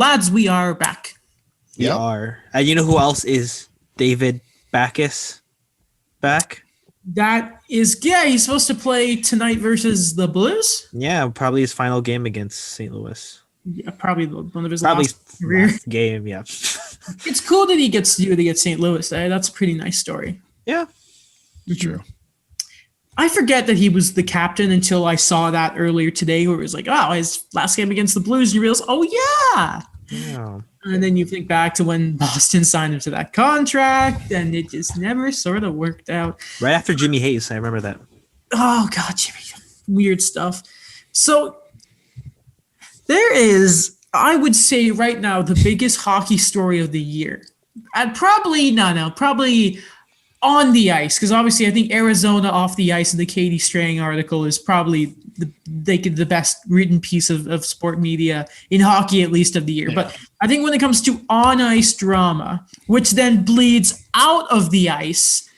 lads, we are back. We are. And you know who else is David Backes back? That is, he's supposed to play tonight versus the Blues. Yeah, probably his final game against St. Louis. Yeah, probably one of his last career game. Yeah, it's cool that he gets to do it against St. Louis. That's a pretty nice story. Yeah, it's true. I forget that he was the captain until I saw that earlier today, where it was like, oh, his last game against the Blues, and you realize, oh yeah. And then you think back to when Boston signed him to that contract, and it just never sort of worked out. Right after Jimmy Hayes, I remember that. Oh, God, Jimmy. Weird stuff. So there is, I would say right now, the biggest hockey story of the year. Probably on the ice, because obviously I think Arizona off the ice in the Katie Strang article is probably the best written piece of sport media in hockey, at least of the year. Yeah. But I think when it comes to on-ice drama, which then bleeds out of the ice,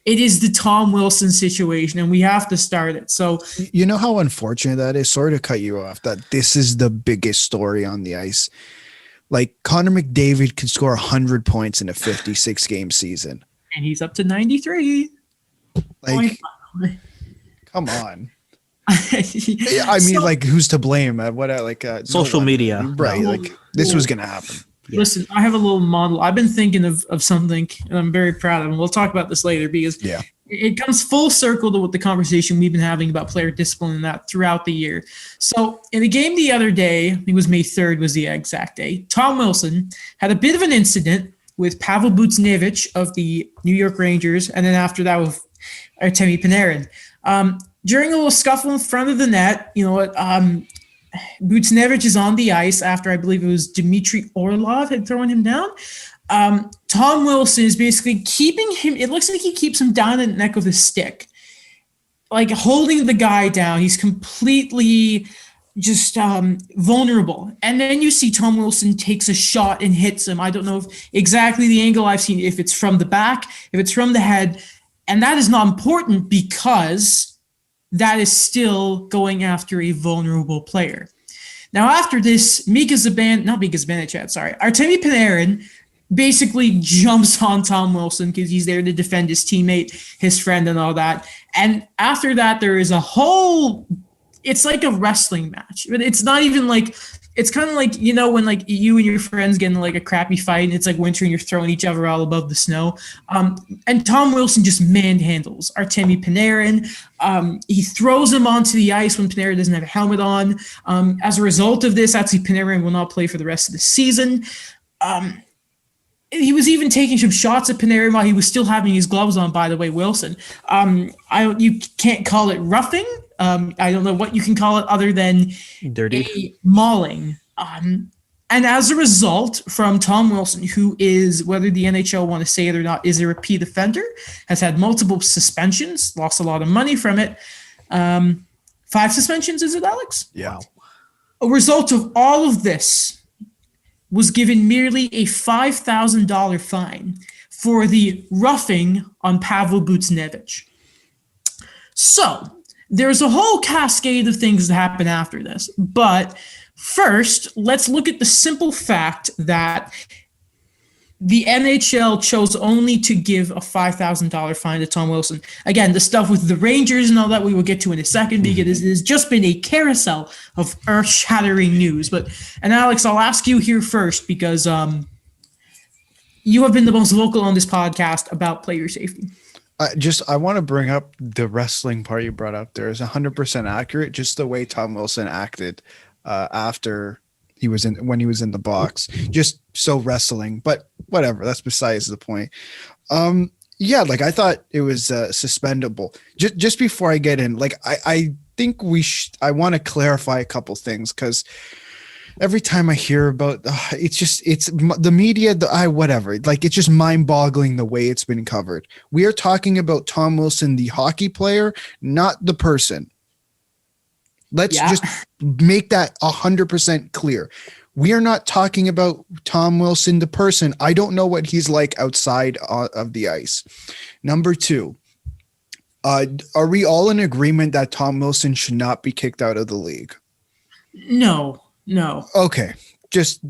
it is the Tom Wilson situation, and we have to start it. So you know how unfortunate that is? Sorry to cut you off, that this is the biggest story on the ice. Like, Connor McDavid could score 100 points in a 56-game season. And he's up to 93. Like, come on. I mean, like, who's to blame? Social media, right? Like, this was gonna happen. Listen, I have a little model. I've been thinking of something, and I'm very proud of it. We'll talk about this later because it comes full circle to what the conversation we've been having about player discipline and that throughout the year. So in the game the other day, I think it was May 3rd was the exact day, Tom Wilson had a bit of an incident with Pavel Buchnevich of the New York Rangers, and then after that with Artemi Panarin. During a little scuffle in front of the net, you know what? Buchnevich is on the ice after I believe it was Dmitry Orlov had thrown him down. Tom Wilson is basically keeping him. It looks like he keeps him down in the neck with a stick, like holding the guy down. He's completely just vulnerable. And then you see Tom Wilson takes a shot and hits him. I don't know if exactly the angle I've seen, if it's from the back, if it's from the head. And that is not important because that is still going after a vulnerable player. Now, after this, Artemi Panarin basically jumps on Tom Wilson because he's there to defend his teammate, his friend, and all that. And after that, there is it's like a wrestling match. But it's not even like, it's kind of like, you know, when like you and your friends get in like a crappy fight and it's like winter and you're throwing each other all above the snow. And Tom Wilson just manhandles Artemi Panarin. He throws him onto the ice when Panarin doesn't have a helmet on. As a result of this, actually Panarin will not play for the rest of the season. He was even taking some shots at Panarin while he was still having his gloves on, by the way, Wilson. You can't call it roughing. I don't know what you can call it other than dirty a mauling. And as a result, from Tom Wilson, who is, whether the NHL want to say it or not, is a repeat offender, has had multiple suspensions, lost a lot of money from it. 5 suspensions, is it, Alex? Yeah. A result of all of this was given merely a $5,000 fine for the roughing on Pavel Buchnevich. So there's a whole cascade of things that happen after this. But first, let's look at the simple fact that the NHL chose only to give a $5,000 fine to Tom Wilson. Again, the stuff with the Rangers and all that we will get to in a second because it has just been a carousel of earth-shattering news. And Alex, I'll ask you here first because you have been the most vocal on this podcast about player safety. I want to bring up the wrestling part you brought up there is 100% accurate. Just the way Tom Wilson acted after when he was in the box, just so wrestling, but whatever, that's besides the point. Like I thought it was suspendable. Just before I get in, like I think I want to clarify a couple things because every time I hear about it's the media, whatever, like it's just mind-boggling the way it's been covered. We are talking about Tom Wilson, the hockey player, not the person. Let's just make that 100% clear. We are not talking about Tom Wilson, the person. I don't know what he's like outside of the ice. Number 2, are we all in agreement that Tom Wilson should not be kicked out of the league? No. Okay. just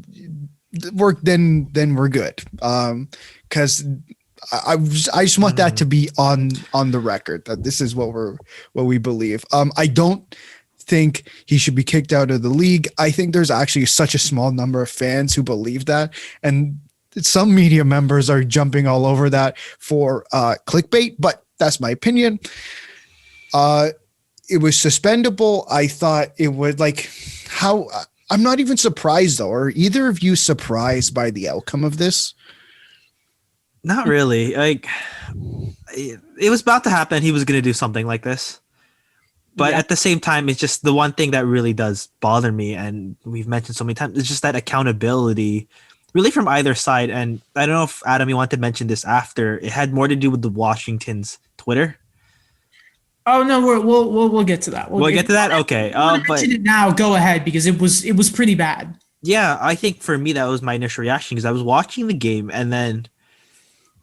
work, then we're good. Because I just want that to be on the record that this is what we believe. I don't think he should be kicked out of the league. I think there's actually such a small number of fans who believe that, and some media members are jumping all over that for clickbait, but that's my opinion. It was suspendable. I thought it would I'm not even surprised though. Are either of you surprised by the outcome of this? Not really. Like, it was about to happen. He was going to do something like this. But at the same time, it's just the one thing that really does bother me, and we've mentioned so many times, it's just that accountability really from either side. And I don't know if, Adam, you want to mention this after. It had more to do with the Washington's Twitter. Oh no, we'll get to that. We'll get to that. Okay, but mention it now. Go ahead, because it was pretty bad. Yeah, I think for me that was my initial reaction, because I was watching the game and then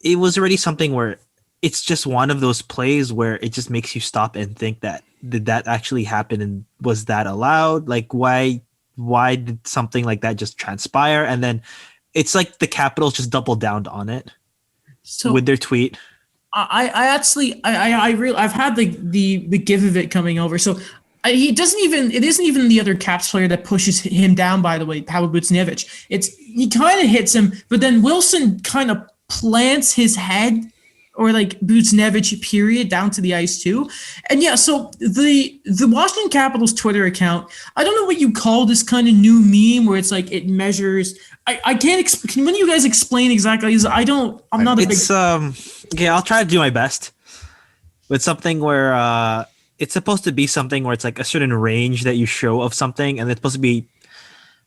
it was already something where it's just one of those plays where it just makes you stop and think that did that actually happen, and was that allowed? Like, why did something like that just transpire? And then it's like the Capitals just doubled down on it with their tweet. I've had the give of it coming over. So it isn't even the other Caps player that pushes him down, by the way, Pavel Kuznetsov. He kind of hits him, but then Wilson kind of plants his head, or like Buchnevich period, down to the ice too. And yeah, so the Washington Capitals Twitter account, I don't know what you call this kind of new meme where it's like it measures. I can't explain. When you guys explain exactly, I'm not a big. Okay, I'll try to do my best. With something where it's supposed to be something where it's like a certain range that you show of something, and it's supposed to be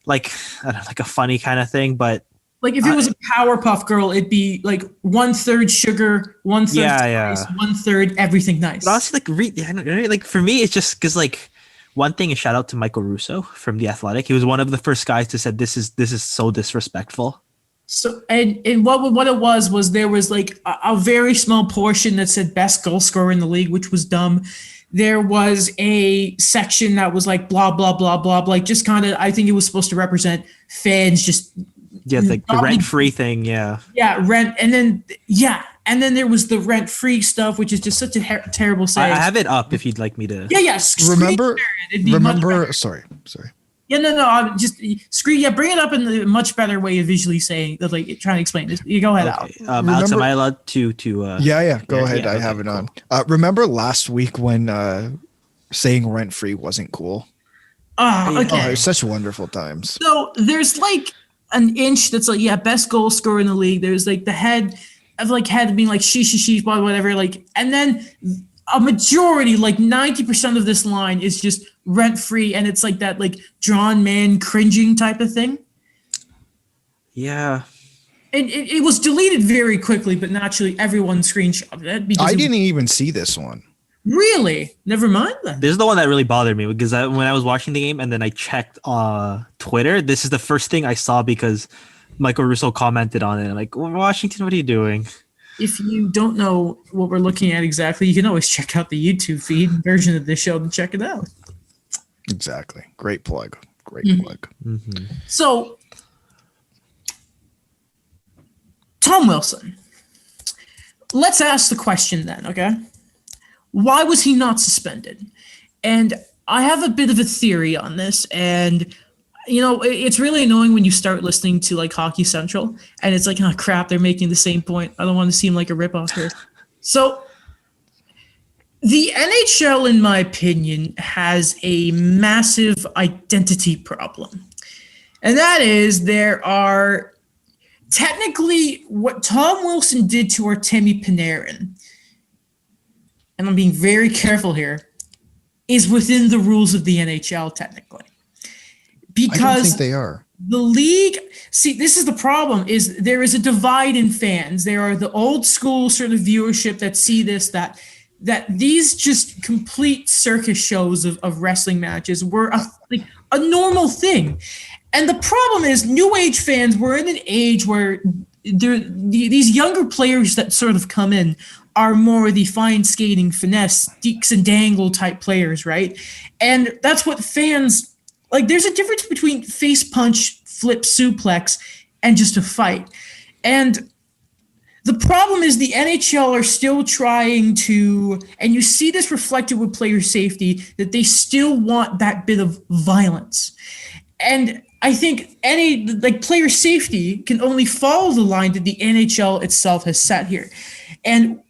like, I don't know, like a funny kind of thing, but. Like if it was a Powerpuff Girl, it'd be like 1/3 sugar, 1/3 spice, 1/3 everything nice. But honestly, like for me, it's just because like one thing is shout out to Michael Russo from The Athletic. He was one of the first guys to said this is so disrespectful. So and what it was there was like a very small portion that said best goal scorer in the league, which was dumb. There was a section that was like blah blah blah blah, like just kind of, I think it was supposed to represent fans just. Yeah, like the rent-free thing, yeah. Yeah, rent, and then there was the rent-free stuff, which is just such a terrible saying. I have it up if you'd like me to. Yeah. Remember. Sorry. Yeah, no. I'm just screen. Yeah, bring it up in a much better way of visually saying, like trying to explain this. You go ahead, okay. Alex, am I allowed to? Yeah. Go ahead. I have it on. Remember last week when saying rent-free wasn't cool? Okay. It was such wonderful times. So there's like an inch that's like, best goal scorer in the league. There's like the head being like sheesh, whatever. Like, and then a majority, like 90% of this line is just rent free, and it's like that like drawn man cringing type of thing. Yeah. And it was deleted very quickly, but naturally everyone screenshotted it. I didn't even see this one. Really? Never mind then. This is the one that really bothered me, because when I was watching the game and then I checked Twitter, this is the first thing I saw because Michael Russo commented on it. I'm like, Washington, what are you doing? If you don't know what we're looking at exactly, you can always check out the YouTube feed version of this show to check it out. Exactly. Great plug. Plug. Mm-hmm. So, Tom Wilson. Let's ask the question then, okay? Why was he not suspended? And I have a bit of a theory on this, and it's really annoying when you start listening to like Hockey Central and it's like, oh crap, they're making the same point. I don't want to seem like a ripoff here. So the NHL, in my opinion, has a massive identity problem. And that is, there are technically what Tom Wilson did to Artemi Panarin, and I'm being very careful here, is within the rules of the NHL technically. Because I don't think they are. The league, see, this is the problem, is there is a divide in fans. There are the old school sort of viewership that see this, that these just complete circus shows of wrestling matches were a normal thing. And the problem is, new age fans, we're in an age where these younger players that sort of come in are more the fine skating, finesse, deeks and dangle type players, right? And that's what fans Like, there's a difference between face punch, flip suplex, and just a fight. And the problem is the NHL are still trying to, and you see this reflected with player safety, that they still want that bit of violence. And I think player safety can only follow the line that the NHL itself has set here. And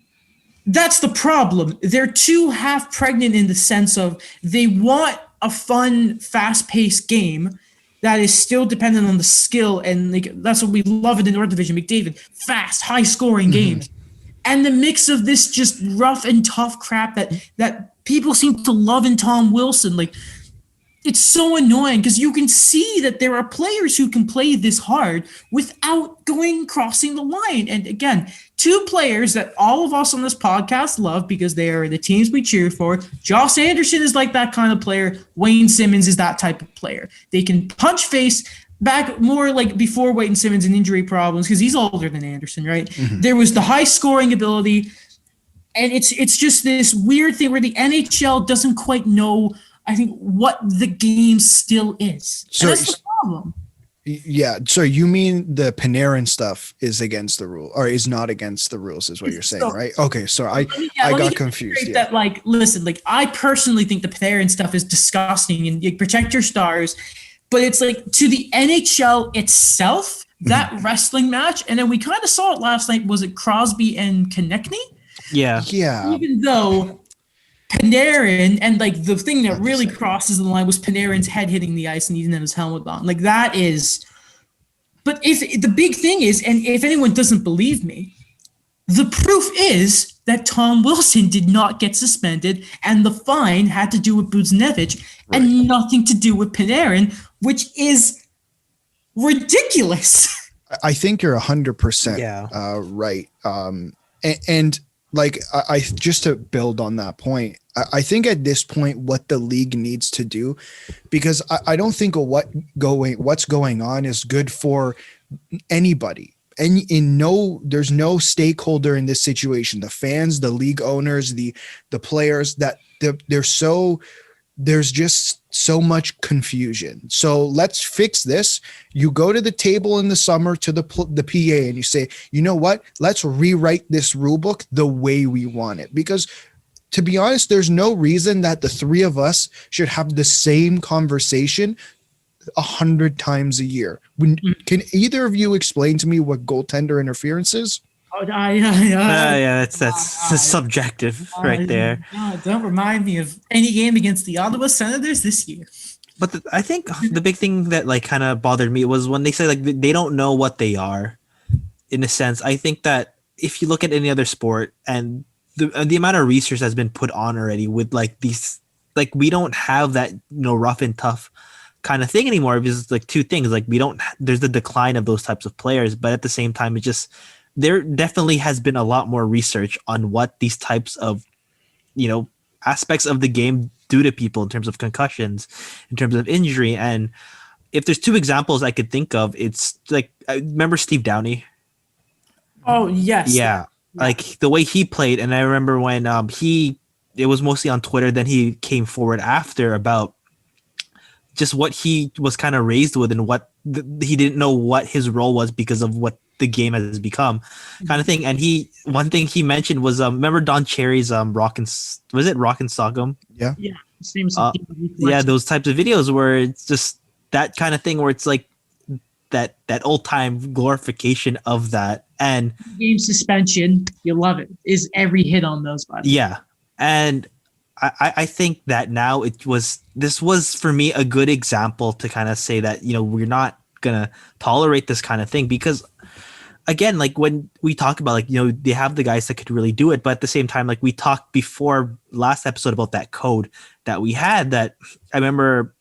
that's the problem. They're too half pregnant in the sense of they want a fun, fast-paced game that is still dependent on the skill, and that's what we love in the North Division. McDavid, fast, high-scoring games. And the mix of this just rough and tough crap that people seem to love in Tom Wilson. Like, it's so annoying because you can see that there are players who can play this hard without crossing the line. And again, two players that all of us on this podcast love because they are the teams we cheer for. Josh Anderson is like that kind of player. Wayne Simmons is that type of player. They can punch face back more like before Wayne Simmons and injury problems because he's older than Anderson, right? There was the high scoring ability. And it's just this weird thing where the NHL doesn't quite know, I think, what the game still is. So that's the problem. Yeah. So you mean the Panarin stuff is against the rule, or is not against the rules, is what you're saying, right? Okay. So I got confused. Yeah. That, like, listen, like, I personally think the Panarin stuff is disgusting and you protect your stars, but it's like to the NHL itself, that wrestling match, and then we kind of saw it last night. Was it Crosby and Konechny? Yeah. Yeah. Even though Panarin, and like the thing that really crosses the line was Panarin's head hitting the ice and he didn't have his helmet on. Like, that is, but if the big thing is, and if anyone doesn't believe me, the proof is that Tom Wilson did not get suspended and the fine had to do with Kuznetsov and nothing to do with Panarin, which is ridiculous. I think you're 100% right. And like, I just to build on that point, I think at this point, what the league needs to do, because I don't think what's going on is good for anybody. And there's no stakeholder in this situation. The fans, the league owners, the players, that there's just so much confusion. So let's fix this. You go to the table in the summer to the PA and you say, you know what? Let's rewrite this rule book the way we want it. Because to be honest, there's no reason that the three of us should have the same conversation 100 times a year. Can either of you explain to me what goaltender interference is? That's subjective right there. Don't remind me of any game against the Ottawa Senators this year. But I think the big thing that like kind of bothered me was when they say like they don't know what they are. In a sense, I think that if you look at any other sport and the amount of research has been put on already with like these, like we don't have that, rough and tough kind of thing anymore. Because like two things, like there's the decline of those types of players, but at the same time, there definitely has been a lot more research on what these types of, aspects of the game do to people in terms of concussions, in terms of injury. And if there's two examples I could think of, it's like, I remember Steve Downey. Oh, yes. Yeah. Like the way he played. And I remember when it was mostly on Twitter, then he came forward after about just what he was kind of raised with and what he didn't know what his role was because of what the game has become kind of thing. And one thing he mentioned was, remember Don Cherry's Rockin' Stock'em? Yeah. Yeah. Seems those types of videos where it's just that kind of thing where it's like that old time glorification of that. And game suspension, you love it, is every hit on those buttons. Yeah. And I think that now this was for me a good example to kind of say that, we're not going to tolerate this kind of thing because again, like when we talk about like, they have the guys that could really do it. But at the same time, like we talked before last episode about that code that we had that I remember,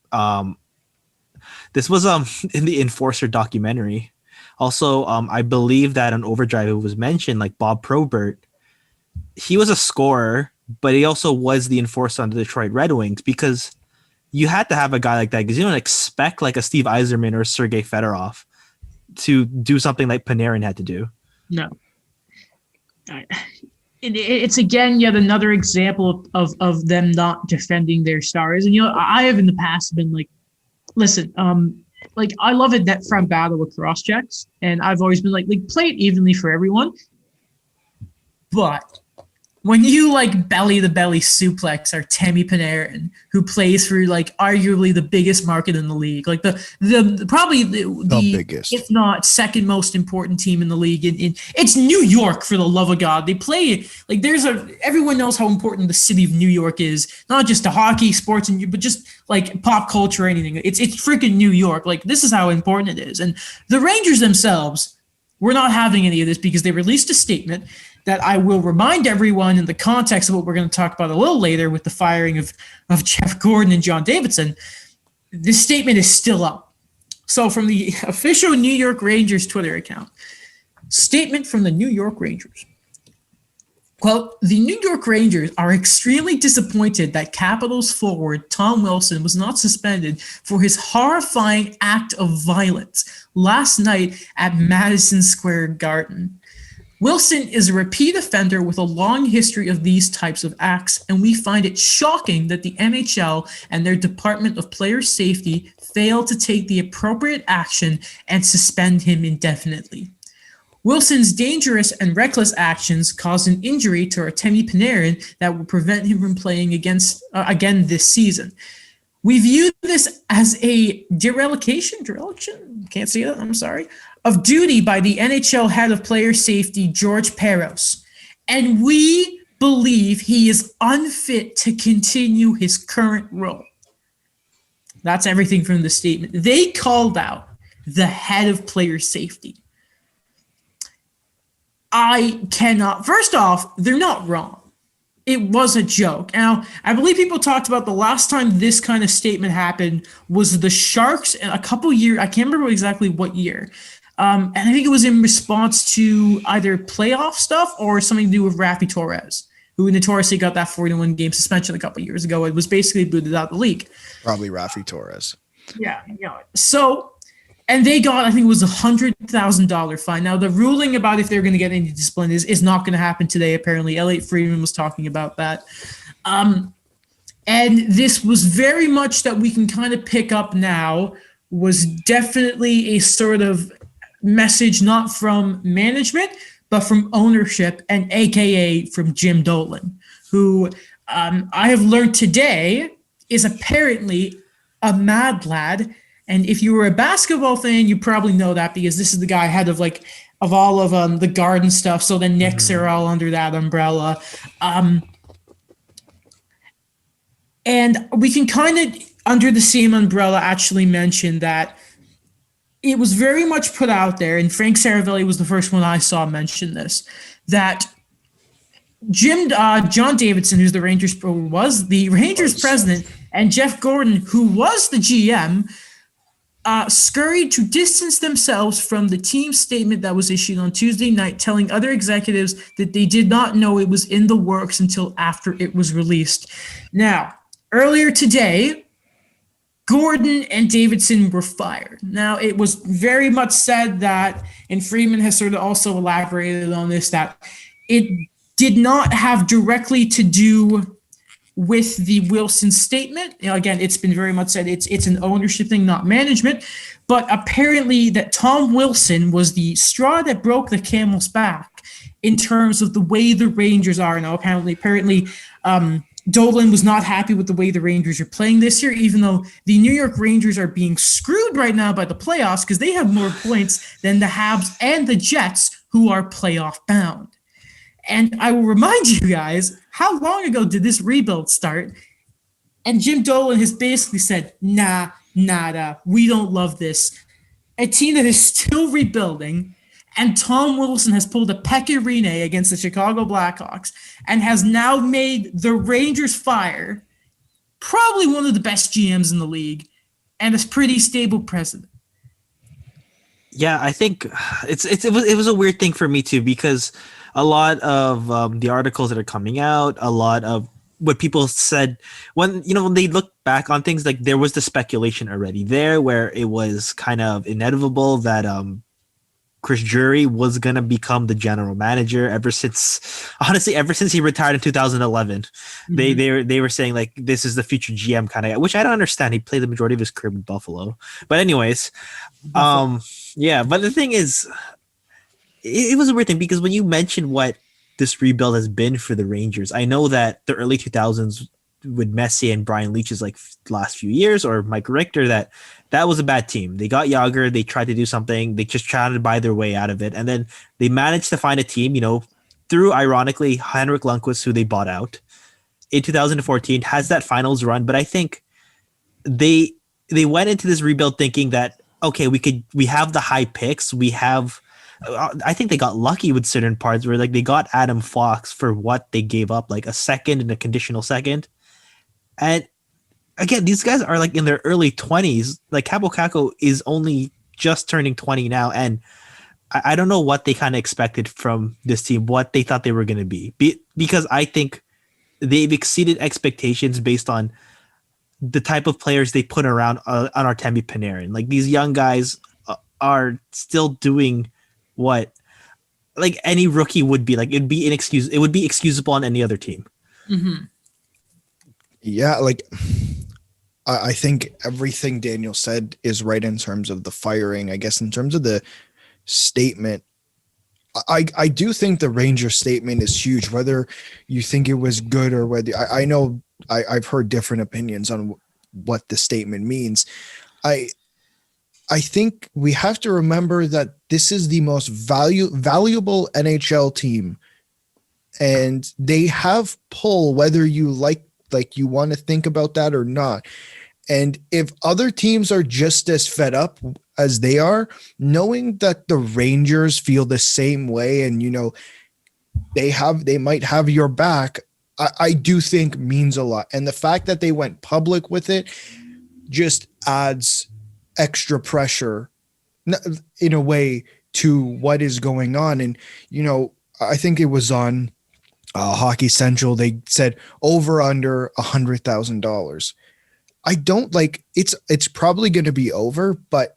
this was in the Enforcer documentary. Also, I believe that on Overdrive it was mentioned like Bob Probert. He was a scorer, but he also was the enforcer on the Detroit Red Wings because you had to have a guy like that because you don't expect like a Steve Yzerman or Sergei Fedorov to do something like Panarin had to do. No. It's again yet another example of them not defending their stars. And I have in the past been like listen, like I love a net front battle with cross checks, and I've always been like play it evenly for everyone. But when you like belly to belly suplex Artemi Panarin, who plays for like arguably the biggest market in the league, like the probably the biggest, if not second most important team in the league. In it's New York, for the love of God. They play like everyone knows how important the city of New York is, not just to hockey, sports, but just like pop culture or anything. It's freaking New York. Like this is how important it is. And the Rangers themselves were not having any of this because they released a statement that I will remind everyone in the context of what we're going to talk about a little later with the firing of Jeff Gordon and John Davidson. This statement is still up. So from the official New York Rangers Twitter account, statement from the New York Rangers. Quote, the New York Rangers are extremely disappointed that Capitals forward Tom Wilson was not suspended for his horrifying act of violence last night at Madison Square Garden. Wilson is a repeat offender with a long history of these types of acts, and we find it shocking that the NHL and their Department of Player Safety failed to take the appropriate action and suspend him indefinitely. Wilson's dangerous and reckless actions caused an injury to Artemi Panarin that will prevent him from playing again this season. We view this as a dereliction, can't see that, I'm sorry, of duty by the NHL head of player safety, George Peros. And we believe he is unfit to continue his current role. That's everything from the statement. They called out the head of player safety. First off, they're not wrong. It was a joke. Now, I believe people talked about the last time this kind of statement happened was the Sharks a couple years, I can't remember exactly what year. And I think it was in response to either playoff stuff or something to do with Rafi Torres, who notoriously got that 41 game suspension a couple years ago. It was basically booted out of the league. Probably Rafi Torres. Yeah. So, and they got, I think it was $100,000 fine. Now, the ruling about if they're going to get any discipline is not going to happen today, apparently. Elliot Friedman was talking about that. And this was very much that we can kind of pick up now was definitely a sort of message not from management, but from ownership and AKA from Jim Dolan, who I have learned today is apparently a mad lad. And if you were a basketball fan, you probably know that because this is the guy head of all of the Garden stuff. So the Knicks are all under that umbrella. And we can kind of, under the same umbrella, actually mention that it was very much put out there, and Frank Saravelli was the first one I saw mention this, that John Davidson, who's the Rangers president, and Jeff Gordon, who was the GM, scurried to distance themselves from the team statement that was issued on Tuesday night, telling other executives that they did not know it was in the works until after it was released. Now, earlier today, Gordon and Davidson were fired. Now, it was very much said that, and Friedman has sort of also elaborated on this, that it did not have directly to do with the Wilson statement. Again, it's been very much said it's an ownership thing, not management. But apparently that Tom Wilson was the straw that broke the camel's back in terms of the way the Rangers are now. Apparently, Dolan was not happy with the way the Rangers are playing this year, even though the New York Rangers are being screwed right now by the playoffs because they have more points than the Habs and the Jets, who are playoff bound. And I will remind you guys, how long ago did this rebuild start? And Jim Dolan has basically said, nada, we don't love this. A team that is still rebuilding, and Tom Wilson has pulled a Pecorine against the Chicago Blackhawks and has now made the Rangers fire probably one of the best GMs in the league and a pretty stable president. Yeah, I think it was a weird thing for me too, because a lot of the articles that are coming out, a lot of what people said when they look back on things, like there was the speculation already there where it was kind of inevitable that Chris Drury was gonna become the general manager ever since he retired in 2011. They were saying like this is the future GM kind of guy, which I don't understand. He played the majority of his career with Buffalo, but anyways, yeah. But the thing is, it was a weird thing because when you mentioned what this rebuild has been for the Rangers, I know that the early 2000s with Messi and Brian Leach's like last few years, or Mike Richter, that was a bad team. They got Yager, they tried to do something, they just tried to buy their way out of it, and then they managed to find a team, through ironically Henrik Lundqvist, who they bought out in 2014, has that finals run. But I think they went into this rebuild thinking that okay, we have the high picks, we have. I think they got lucky with certain parts where like they got Adam Fox for what they gave up, like a second and a conditional second. And again, these guys are like in their early 20s. Like Kaapo Kakko is only just turning 20 now. And I don't know what they kind of expected from this team, what they thought they were going to be. Because I think they've exceeded expectations based on the type of players they put around on Artemi Panarin. Like these young guys are still doing what like any rookie would be. Like it would be excusable on any other team. Mm-hmm. Yeah, like I think everything Daniel said is right in terms of the firing. I guess in terms of the statement, I do think the Rangers statement is huge, whether you think it was good or whether I know I've heard different opinions on what the statement means. I think we have to remember that this is the most valuable NHL team, and they have pull whether you like you want to think about that or not. And if other teams are just as fed up as they are, knowing that the Rangers feel the same way and they might have your back, I do think means a lot. And the fact that they went public with it just adds extra pressure in a way to what is going on. And I think it was on Hockey Central, they said over under $100,000. I don't like it's probably going to be over, but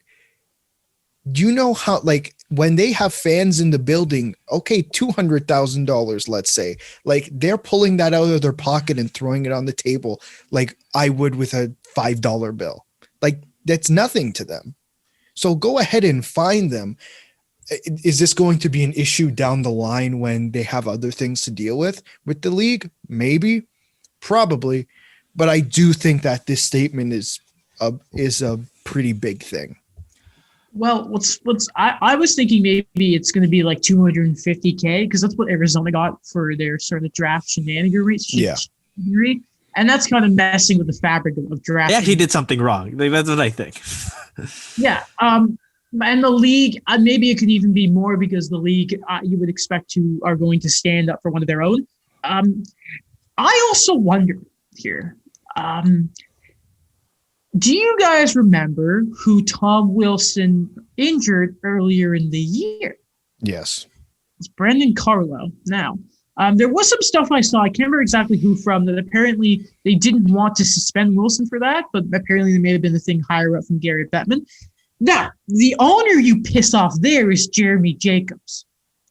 do you know how, like, when they have fans in the building, okay, $200,000, let's say, like they're pulling that out of their pocket and throwing it on the table like I would with a $5 bill. Like that's nothing to them. So go ahead and find them. Is this going to be an issue down the line when they have other things to deal with the league? Maybe, probably. But I do think that this statement is a pretty big thing. Well, I was thinking maybe it's going to be like $250K because that's what Arizona got for their sort of draft shenanigans. Yeah. And that's kind of messing with the fabric of draft. They actually did something wrong. That's what I think. Yeah. And the league, maybe it could even be more because the league you would expect are going to stand up for one of their own. I also wonder here, do you guys remember who Tom Wilson injured earlier in the year? Yes. It's Brendan Carlo. Now, there was some stuff I saw, I can't remember exactly who from, that apparently they didn't want to suspend Wilson for that, but apparently there may have been a thing higher up from Gary Bettman. Now, the owner you piss off there is Jeremy Jacobs,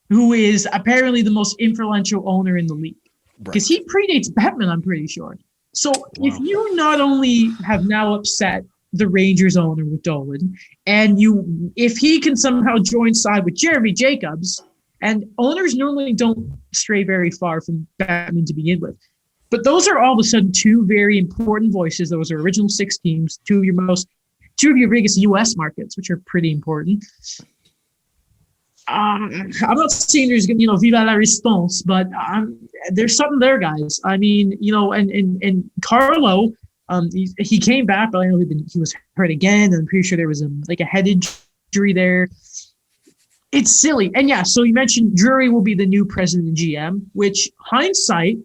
who is apparently the most influential owner in the league. Because he predates Bettman, I'm pretty sure. So if you not only have now upset the Rangers owner with Dolan, and if he can somehow join side with Jeremy Jacobs, and owners normally don't stray very far from Bettman to begin with, but those are all of a sudden two very important voices. Those are original six teams, two of your biggest U.S. markets, which are pretty important. I'm not saying there's, viva la response, but there's something there, guys. I mean, and Carlo, he came back, but I know he was hurt again. I'm pretty sure there was a head injury there. It's silly. And yeah, so you mentioned Drury will be the new president and GM, which hindsight,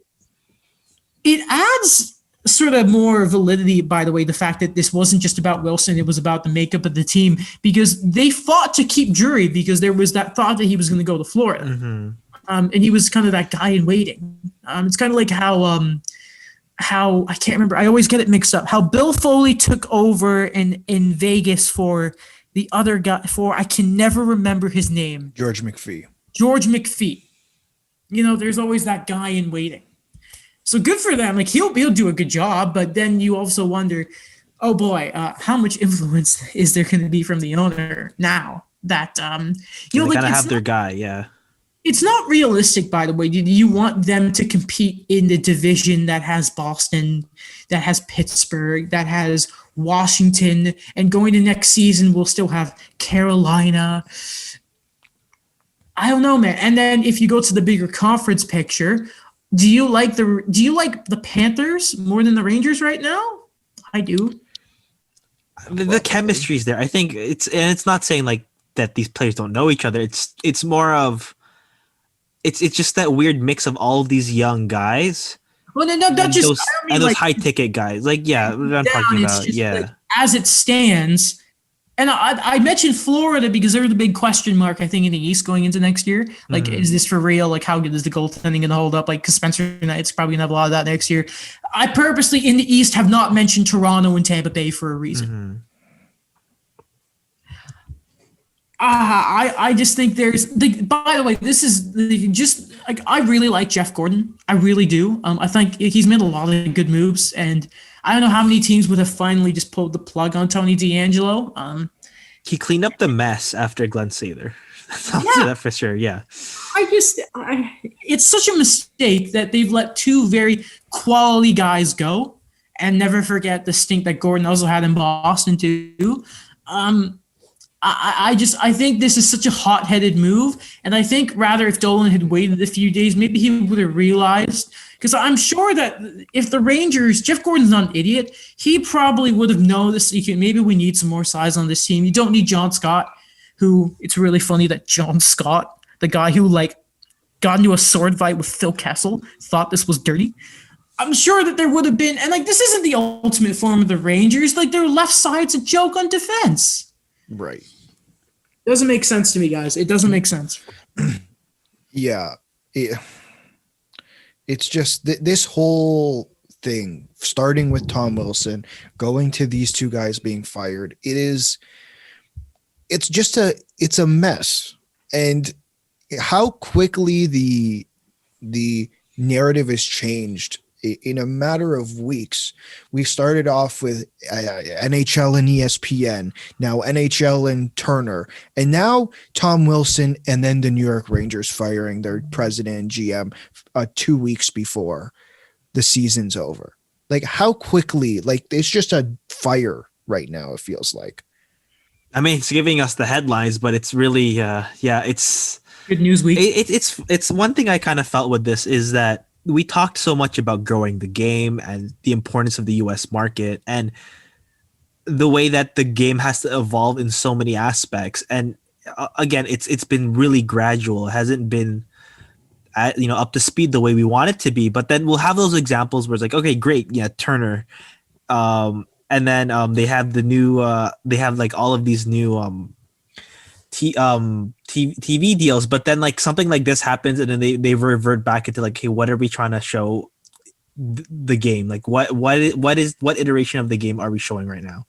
it adds sort of more validity, by the way, the fact that this wasn't just about Wilson, it was about the makeup of the team, because they fought to keep Drury because there was that thought that he was going to go to Florida. Mm-hmm. And he was kind of that guy in waiting. It's kind of like how I can't remember, I always get it mixed up, how Bill Foley took over in Vegas for the other guy I can never remember his name. George McPhee. George McPhee. There's always that guy in waiting. So good for them. Like he'll do a good job, but then you also wonder, oh boy, how much influence is there going to be from the owner now that they like gotta have their guy, yeah. It's not realistic, by the way. Do you want them to compete in the division that has Boston, that has Pittsburgh, that has Washington, and going to next season we'll still have Carolina? I don't know, man. And then if you go to the bigger conference picture, do you like the Panthers more than the Rangers right now? I do. The chemistry's there. I think it's not saying like that these players don't know each other. It's more of it's just that weird mix of all of these young guys. Well, no, that just those high ticket guys. Like, yeah, what I'm talking about. Yeah, like, as it stands. And I mentioned Florida because they're the big question mark, I think, in the East going into next year. Like, is this for real? Like, how good is the goaltending going to hold up? Like, because Spencer Knight's probably going to have a lot of that next year. I purposely, in the East, have not mentioned Toronto and Tampa Bay for a reason. I just think there's by the way, this is just like, I really like Jeff Gordon. I really do. I think he's made a lot of good moves, and I don't know how many teams would have finally just pulled the plug on Tony DeAngelo. He cleaned up the mess after Glenn Sather. I'll say that for sure. Yeah. It's such a mistake that they've let two very quality guys go, and never forget the stink that Gordon also had in Boston too. I think this is such a hot-headed move, and I think rather if Dolan had waited a few days, maybe he would have realized, because I'm sure that if the Rangers, Jeff Gordon's not an idiot, he probably would have noticed, maybe we need some more size on this team. You don't need John Scott, who, it's really funny that John Scott, the guy who got into a sword fight with Phil Kessel, thought this was dirty. I'm sure that there would have been, and this isn't the ultimate form of the Rangers, their left side's a joke on defense. Right. Doesn't make sense to me, guys. It doesn't make sense. Yeah. It's just this whole thing, starting with Tom Wilson, going to these two guys being fired. It's a mess. And how quickly the narrative has changed in a matter of weeks. We started off with NHL and ESPN, now NHL and Turner, and now Tom Wilson, and then the New York Rangers firing their president and GM 2 weeks before the season's over. Like, how quickly, it's just a fire right now, it feels like. I mean, it's giving us the headlines, but it's really, it's good news week. It's one thing I kind of felt with this is that we talked so much about growing the game and the importance of the US market and the way that the game has to evolve in so many aspects. And again, it's been really gradual. It hasn't been up to speed the way we want it to be, but then we'll have those examples where it's like, okay, great. Yeah. Turner. And then they have the new, they have like all of these new, TV deals, but then like something like this happens and then they revert back into like, hey, what are we trying to show the game? Like what iteration of the game are we showing right now?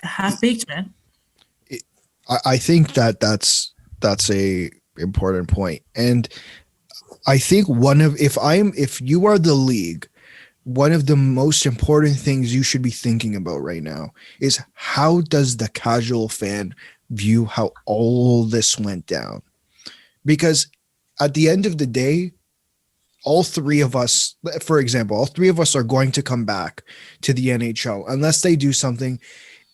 Half-baked, man. I think that's a important point. And I think if you are the league, one of the most important things you should be thinking about right now is, how does the casual fan view how all this went down? Because at the end of the day, all three of us, for example, are going to come back to the NHL unless they do something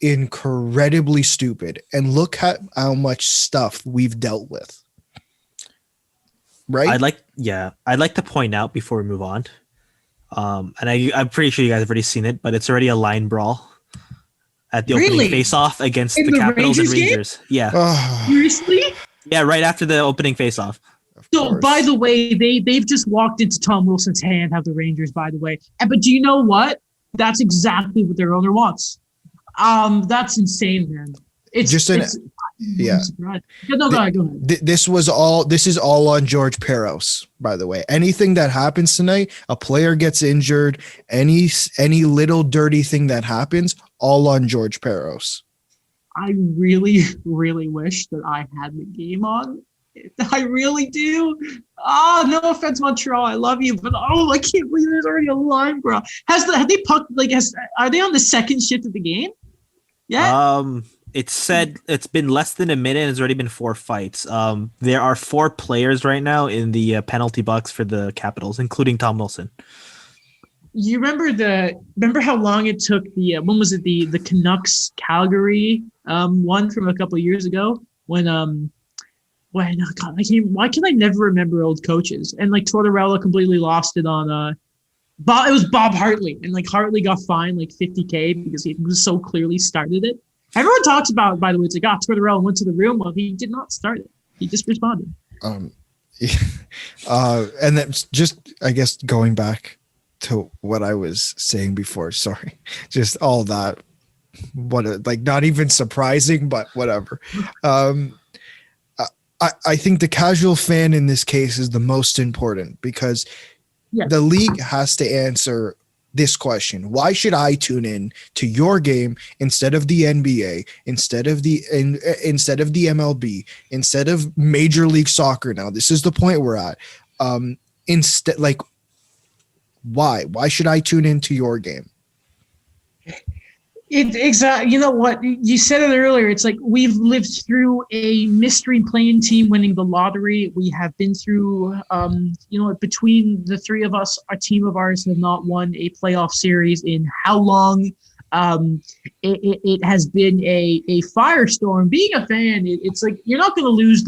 incredibly stupid. And look at how much stuff we've dealt with. Right? I'd like to point out before we move on, and I'm pretty sure you guys have already seen it, but it's already a line brawl at the opening face-off against the Capitals and Rangers. Game? Yeah. Seriously? Yeah, right after the opening face-off. So, by the way, they've just walked into Tom Wilson's hand, have the Rangers, by the way. But do you know what? That's exactly what their owner wants. That's insane, man. Yeah. No, go ahead. This is all on George Peros, by the way. Anything that happens tonight, a player gets injured, any little dirty thing that happens, all on George Peros. I really, really wish that I had the game on. I really do. Oh, no offense, Montreal. I love you, but I can't believe there's already a line, bro. Have they pucked are they on the second shift of the game? Yeah. It's said it's been less than a minute and there's already been 4 fights. There are 4 players right now in the penalty box for the Capitals, including Tom Wilson. You remember how long it took when was it the Canucks Calgary one from a couple of years ago when why can I never remember old coaches, and like Tortorella completely lost it on it was Bob Hartley, and like Hartley got fined like $50,000 because he was so clearly started it. Everyone talks about, by the way, it's like, Tortorella went to the room. Well, he did not start it. He just responded. And that's just, I guess, going back to what I was saying before. Sorry, just all that. Not even surprising, but whatever. I think the casual fan in this case is the most important because the league has to answer this question: why should I tune in to your game instead of the NBA, instead of the MLB, instead of Major League Soccer? Now, this is the point we're at. Why should I tune into your game? Exactly. You know what? You said it earlier. It's like we've lived through a mystery playing team winning the lottery. We have been through, between the three of us, a team of ours have not won a playoff series in how long? It has been a firestorm. Being a fan, it's like you're not going to lose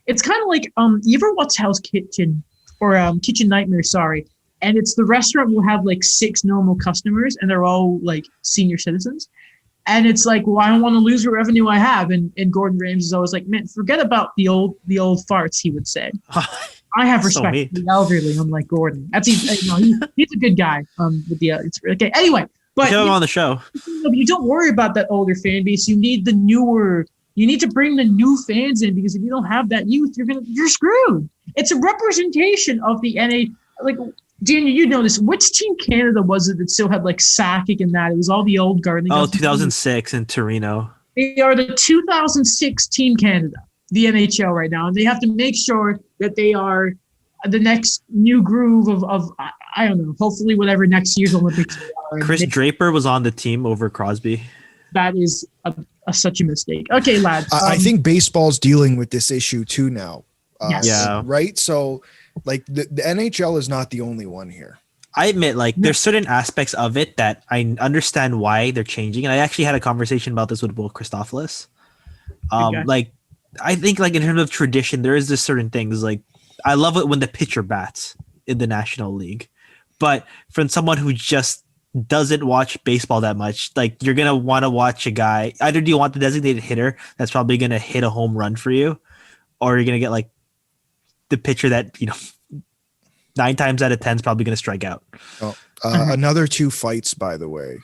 it's kind of like, you ever watch Hell's Kitchen or Kitchen Nightmare, sorry. And it's the restaurant will have like 6 normal customers and they're all like senior citizens. And it's like, well, I don't want to lose the revenue I have. And Gordon Ramsay's always like, man, forget about the old farts, he would say. I have respect for the elderly, unlike Gordon. He's a good guy. With the it's okay. Anyway, but him on the show. You don't worry about that older fan base. You need you need to bring the new fans in, because if you don't have that youth, you're screwed. It's a representation of the NA. Like, Daniel, you know this. Which Team Canada was it that still had like Sakic and that? It was all the old guard. 2006 in Torino. They are the 2006 Team Canada, the NHL right now, and they have to make sure that they are the next new groove of I don't know. Hopefully, whatever next year's Olympics are. Chris Draper was on the team over Crosby. That is such a mistake. Okay, lads. I think baseball's dealing with this issue too now. Yes. Yeah. Right. So, like the NHL is not the only one here. I admit, there's certain aspects of it that I understand why they're changing, and I actually had a conversation about this with Will Christophilus. I think, in terms of tradition, there is this certain things. Like, I love it when the pitcher bats in the National League, but from someone who just doesn't watch baseball that much, you're gonna want to watch a guy. Either do you want the designated hitter that's probably gonna hit a home run for you, or you're gonna get the pitcher that 9 times out of 10 is probably going to strike out. Another 2 fights, by the way.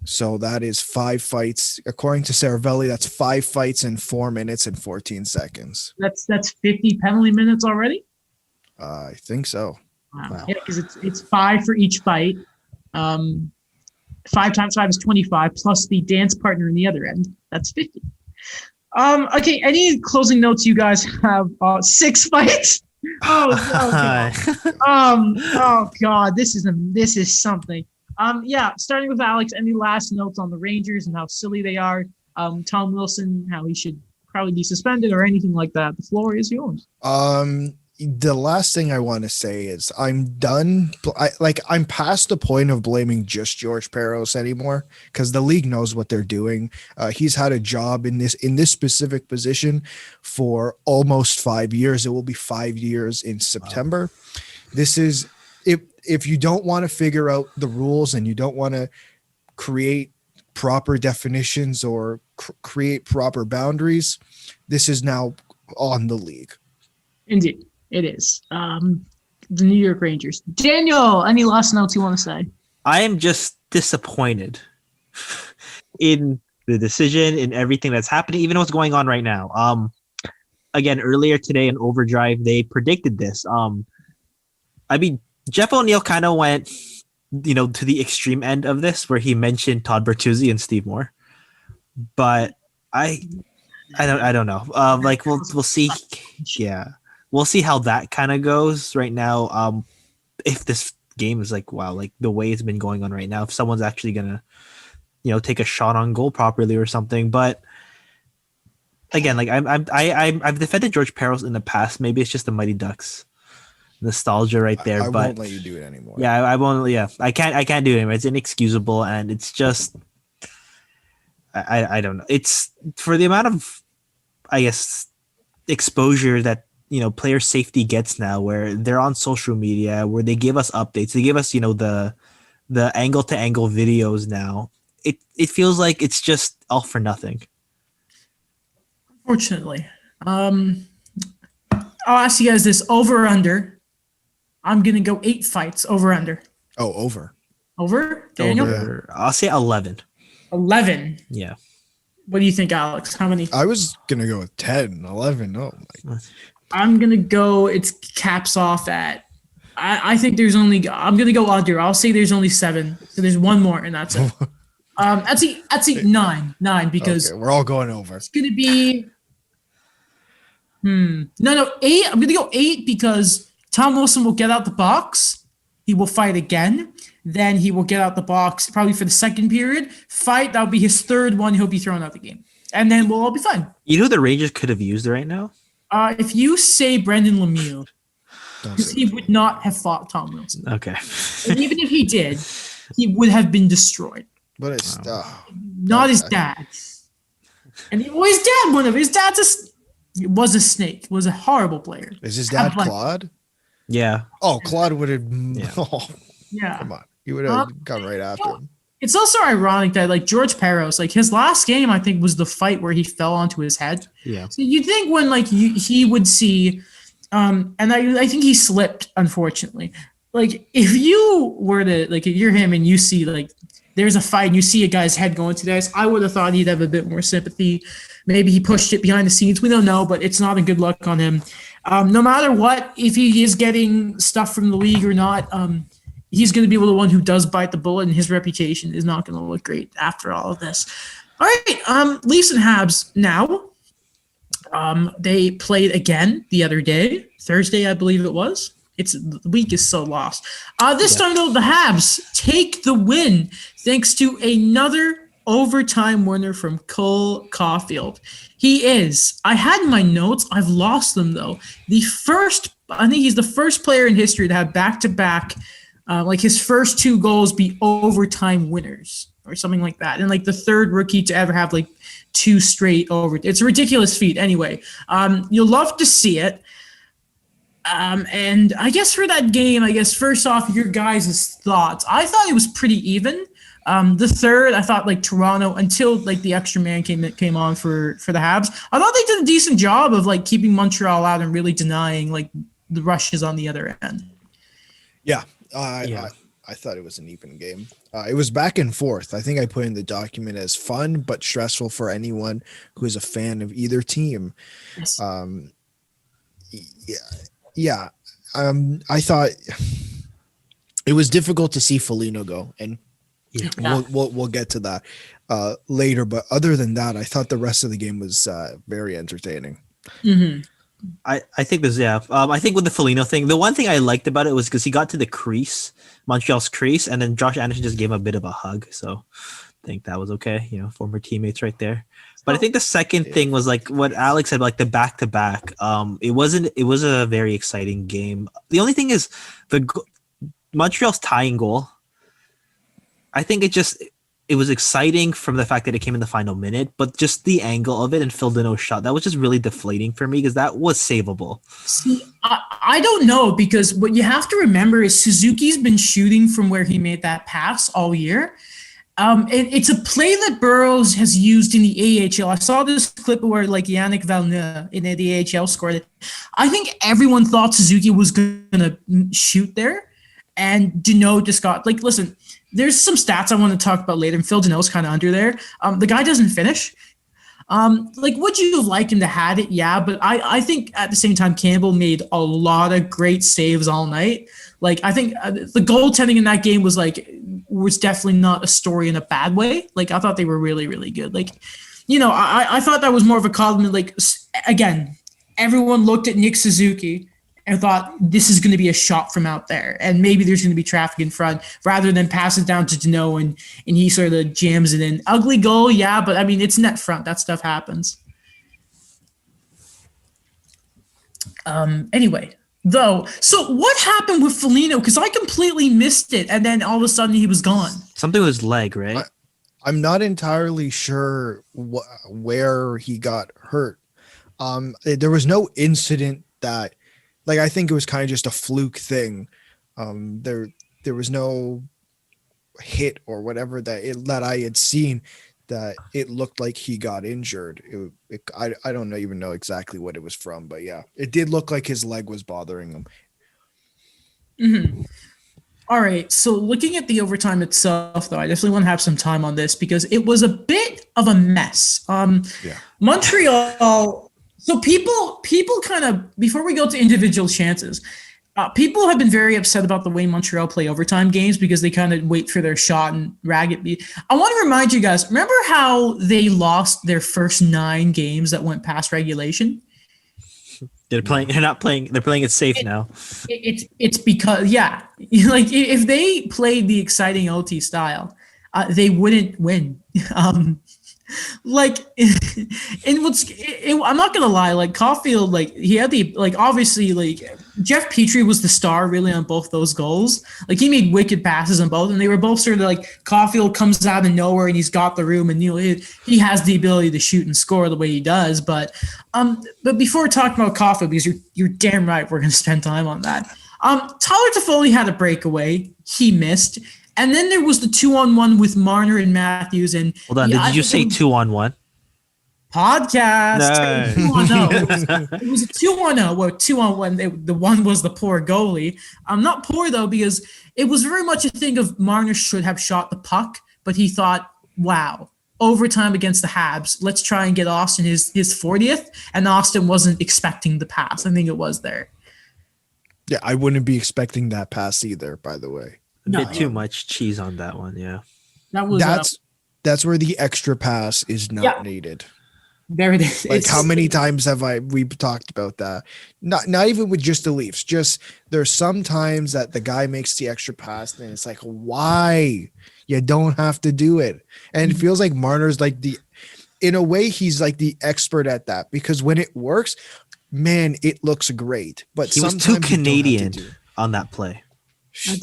So that is 5 fights. According to Saravelli, that's 5 fights in 4 minutes and 14 seconds. That's 50 penalty minutes already? I think so. Wow. Yeah, because it's 5 for each fight. 5 times 5 is 25, plus the dance partner in the other end. That's 50. Okay, any closing notes you guys have? 6 fights? Oh God, this is something. Starting with Alex, any last notes on the Rangers and how silly they are? Tom Wilson, how he should probably be suspended or anything like that. The floor is yours. The last thing I want to say is I'm done. I'm past the point of blaming just George Peros anymore, because the league knows what they're doing. He's had a job in this specific position for almost 5 years. It will be 5 years in September. Wow. This is if you don't want to figure out the rules and you don't want to create proper definitions or create proper boundaries, this is now on the league. Indeed. It is. The New York Rangers. Daniel, any last notes you want to say? I am just disappointed in the decision, in everything that's happening, even what's going on right now. Again, earlier today in Overdrive, they predicted this. Jeff O'Neill kind of went, to the extreme end of this, where he mentioned Todd Bertuzzi and Steve Moore. but I don't know. Like we'll see. Yeah, we'll see how that kind of goes right now. If this game is like wow, like the way it's been going on right now, if someone's actually gonna take a shot on goal properly or something, but. Again, like I've defended George Peros in the past. Maybe it's just the Mighty Ducks nostalgia right there. I but won't let you do it anymore. Yeah, I won't. Yeah, I can't do it anymore. It's inexcusable, and it's just I don't know. It's for the amount of I guess exposure that player safety gets now, where they're on social media, where they give us updates, they give us the angle to angle videos now. It feels like it's just all for nothing. Unfortunately. I'll ask you guys this, over or under. I'm going to go 8 fights, over or under. Oh, over. Over? Daniel? Over. I'll say 11. 11. Yeah. What do you think, Alex? How many? I was going to go with 10, 11. Oh, my. I'm going to go, it's caps off at, I think there's only, I'm going to go under. I'll say there's only 7. So there's one more, and that's it. I'd say 9 because okay, we're all going over. It's going to be... No, 8. I'm going to go 8 because Tom Wilson will get out the box. He will fight again. Then he will get out the box probably for the second period. Fight, that'll be his third one. He'll be thrown out the game. And then we'll all be fine. You know who the Rangers could have used right now? If you say Brendan Lemieux, because he would not have fought Tom Wilson. Okay. And even if he did, he would have been destroyed. But it's not his dad. And his dad was a snake, was a horrible player. Is his dad Claude? Yeah. Oh, Claude would have. Yeah. Oh, yeah. Come on. He would have gone right after him. It's also ironic that like George Peros, like his last game, I think was the fight where he fell onto his head. Yeah. So you'd think when like he would see, and I think he slipped, unfortunately. Like if you were to like if you're him and you see like there's a fight and you see a guy's head going to the ice, I would have thought he'd have a bit more sympathy. Maybe he pushed it behind the scenes. We don't know, but it's not a good look on him. No matter what, if he is getting stuff from the league or not, he's going to be the one who does bite the bullet, and his reputation is not going to look great after all of this. All right, Leafs and Habs now. They played again the other day, Thursday, I believe it was. The week is so lost. This time, though, the Habs take the win thanks to another overtime winner from Cole Caufield. He is, I had my notes, I've lost them, though. I think he's the first player in history to have back-to-back, like his first 2 goals be overtime winners or something like that. And like the third rookie to ever have like 2 straight over. It's a ridiculous feat. Anyway, you'll love to see it. And I guess for that game, first off, your guys' thoughts. I thought it was pretty even. The third, I thought like Toronto, until like the extra man came on for the Habs, I thought they did a decent job of like keeping Montreal out and really denying like the rushes on the other end. Yeah. I thought it was an even game. It was back and forth. I think I put in the document as fun but stressful for anyone who is a fan of either team. Yes. I thought it was difficult to see Foligno go, and we'll get to that later. But other than that, I thought the rest of the game was very entertaining. Mm-hmm. I think there's I think with the Foligno thing, the one thing I liked about it was because he got to the crease, Montreal's crease, and then Josh Anderson just gave him a bit of a hug. So I think that was okay. Former teammates right there. But I think the second thing was like what Alex said, like the back-to-back. It was a very exciting game. The only thing is Montreal's tying goal. I think it was exciting from the fact that it came in the final minute, but just the angle of it and Phil Deneau's shot, that was just really deflating for me because that was savable. See, I don't know, because what you have to remember is Suzuki's been shooting from where he made that pass all year. It's a play that Burroughs has used in the AHL. I saw this clip where like Yannick Valneur in the AHL scored it. I think everyone thought Suzuki was going to shoot there, and Deneau just got like, listen, there's some stats I want to talk about later, and Phil Deneau's kind of under there. The guy doesn't finish. Like, would you have liked him to had it? Yeah, but I think at the same time, Campbell made a lot of great saves all night. Like, I think the goaltending in that game was definitely not a story in a bad way. Like, I thought they were really, really good. Like, I thought that was more of a compliment. Like, again, everyone looked at Nick Suzuki and thought this is going to be a shot from out there, and maybe there's going to be traffic in front, rather than pass it down to Danault and he sort of jams it in. Ugly goal, yeah, but I mean, it's net front. That stuff happens. Anyway, though, so what happened with Foligno? Because I completely missed it, and then all of a sudden he was gone. Something with his leg, right? I'm not entirely sure where he got hurt. There was no incident that, like, I think it was kind of just a fluke thing. There was no hit or whatever that I had seen that it looked like he got injured. I don't even know exactly what it was from, but yeah, it did look like his leg was bothering him. Mm-hmm. All right, so looking at the overtime itself, though, I definitely want to have some time on this because it was a bit of a mess. Montreal. So people kind of, before we go to individual chances, people have been very upset about the way Montreal play overtime games because they kind of wait for their shot and rag it. I want to remind you guys, remember how they lost their first 9 games that went past regulation? They're not playing. They're playing it safe now. It's because, like, if they played the exciting OT style, they wouldn't win. I'm not gonna lie, like Caufield, like he had obviously, like Jeff Petrie was the star really on both those goals. Like he made wicked passes on both, and they were both sort of like Caufield comes out of nowhere and he's got the room, and he has the ability to shoot and score the way he does. But before talking about Caufield, because you're damn right we're gonna spend time on that. Tyler Toffoli had a breakaway, he missed. And then there was the 2-on-1 with Marner and Matthews. And hold on, did you say 2-on-1? Podcast. No. 2-on-0. It was a 2-on-0. Well, 2-on-1. The one was the poor goalie. Not poor though, because it was very much a thing of Marner should have shot the puck, but he thought, "Wow, overtime against the Habs. Let's try and get Austin his 40th." And Austin wasn't expecting the pass. I think it was there. Yeah, I wouldn't be expecting that pass either. By the way. A bit too much cheese on that one, yeah. That's where the extra pass is not needed. There it is. Like how many times have we talked about that? Not even with just the Leafs. Just there's some times that the guy makes the extra pass and it's like, why? You don't have to do it. And it feels like Marner's like in a way, he's like the expert at that because when it works, man, it looks great. But he was too Canadian on that play.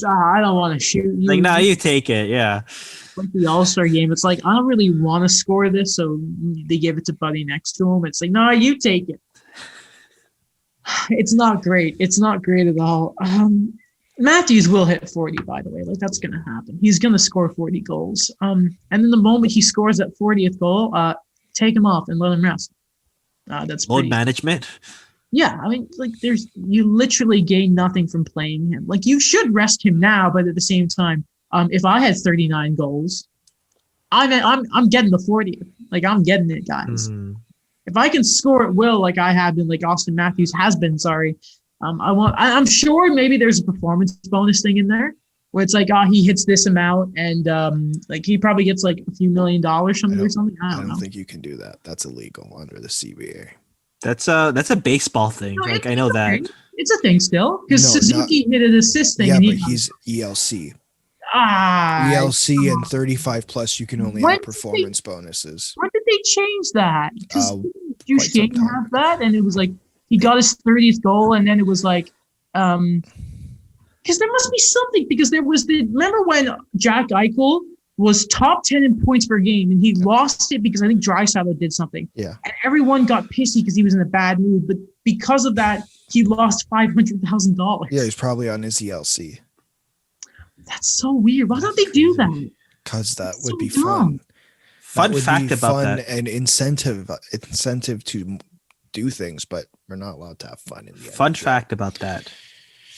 I don't want to shoot you. Like, no, you take it, yeah. Like the All-Star game, it's like, I don't really want to score this, so they give it to Buddy next to him. It's like, no, you take it. It's not great. It's not great at all. Matthews will hit 40, by the way. Like, that's going to happen. He's going to score 40 goals. And then the moment he scores that 40th goal, take him off and let him rest. That's load management. Yeah, I mean, like, you literally gain nothing from playing him. Like, you should rest him now, but at the same time, if I had 39 goals, I'm getting the 40th. Like, I'm getting it, guys. Mm. If I can score at will, like I have been, like Austin Matthews has been, I'm sure maybe there's a performance bonus thing in there where it's like, he hits this amount and like he probably gets like a few $1 million or something. I don't know. Think you can do that. That's illegal under the CBA. That's a baseball thing. No, like I know that it's a thing still because Suzuki hit an assist thing. Yeah, but he's ELC. ELC and 35 plus, you can only have performance bonuses. When did they change that? Because Juice Game have that, and it was like he got his 30th goal, and then it was like, because there must be something. Because there was remember when Jack Eichel was top 10 in points per game, and he lost it because I think Draisaitl did something. Yeah. And everyone got pissy because he was in a bad mood. But because of that, he lost $500,000. Yeah, he's probably on his ELC. That's so weird. Why don't they do that? Because that would be fun. Fun fact about that. And incentive to do things, but we're not allowed to have fun in the end. Fun fact about that.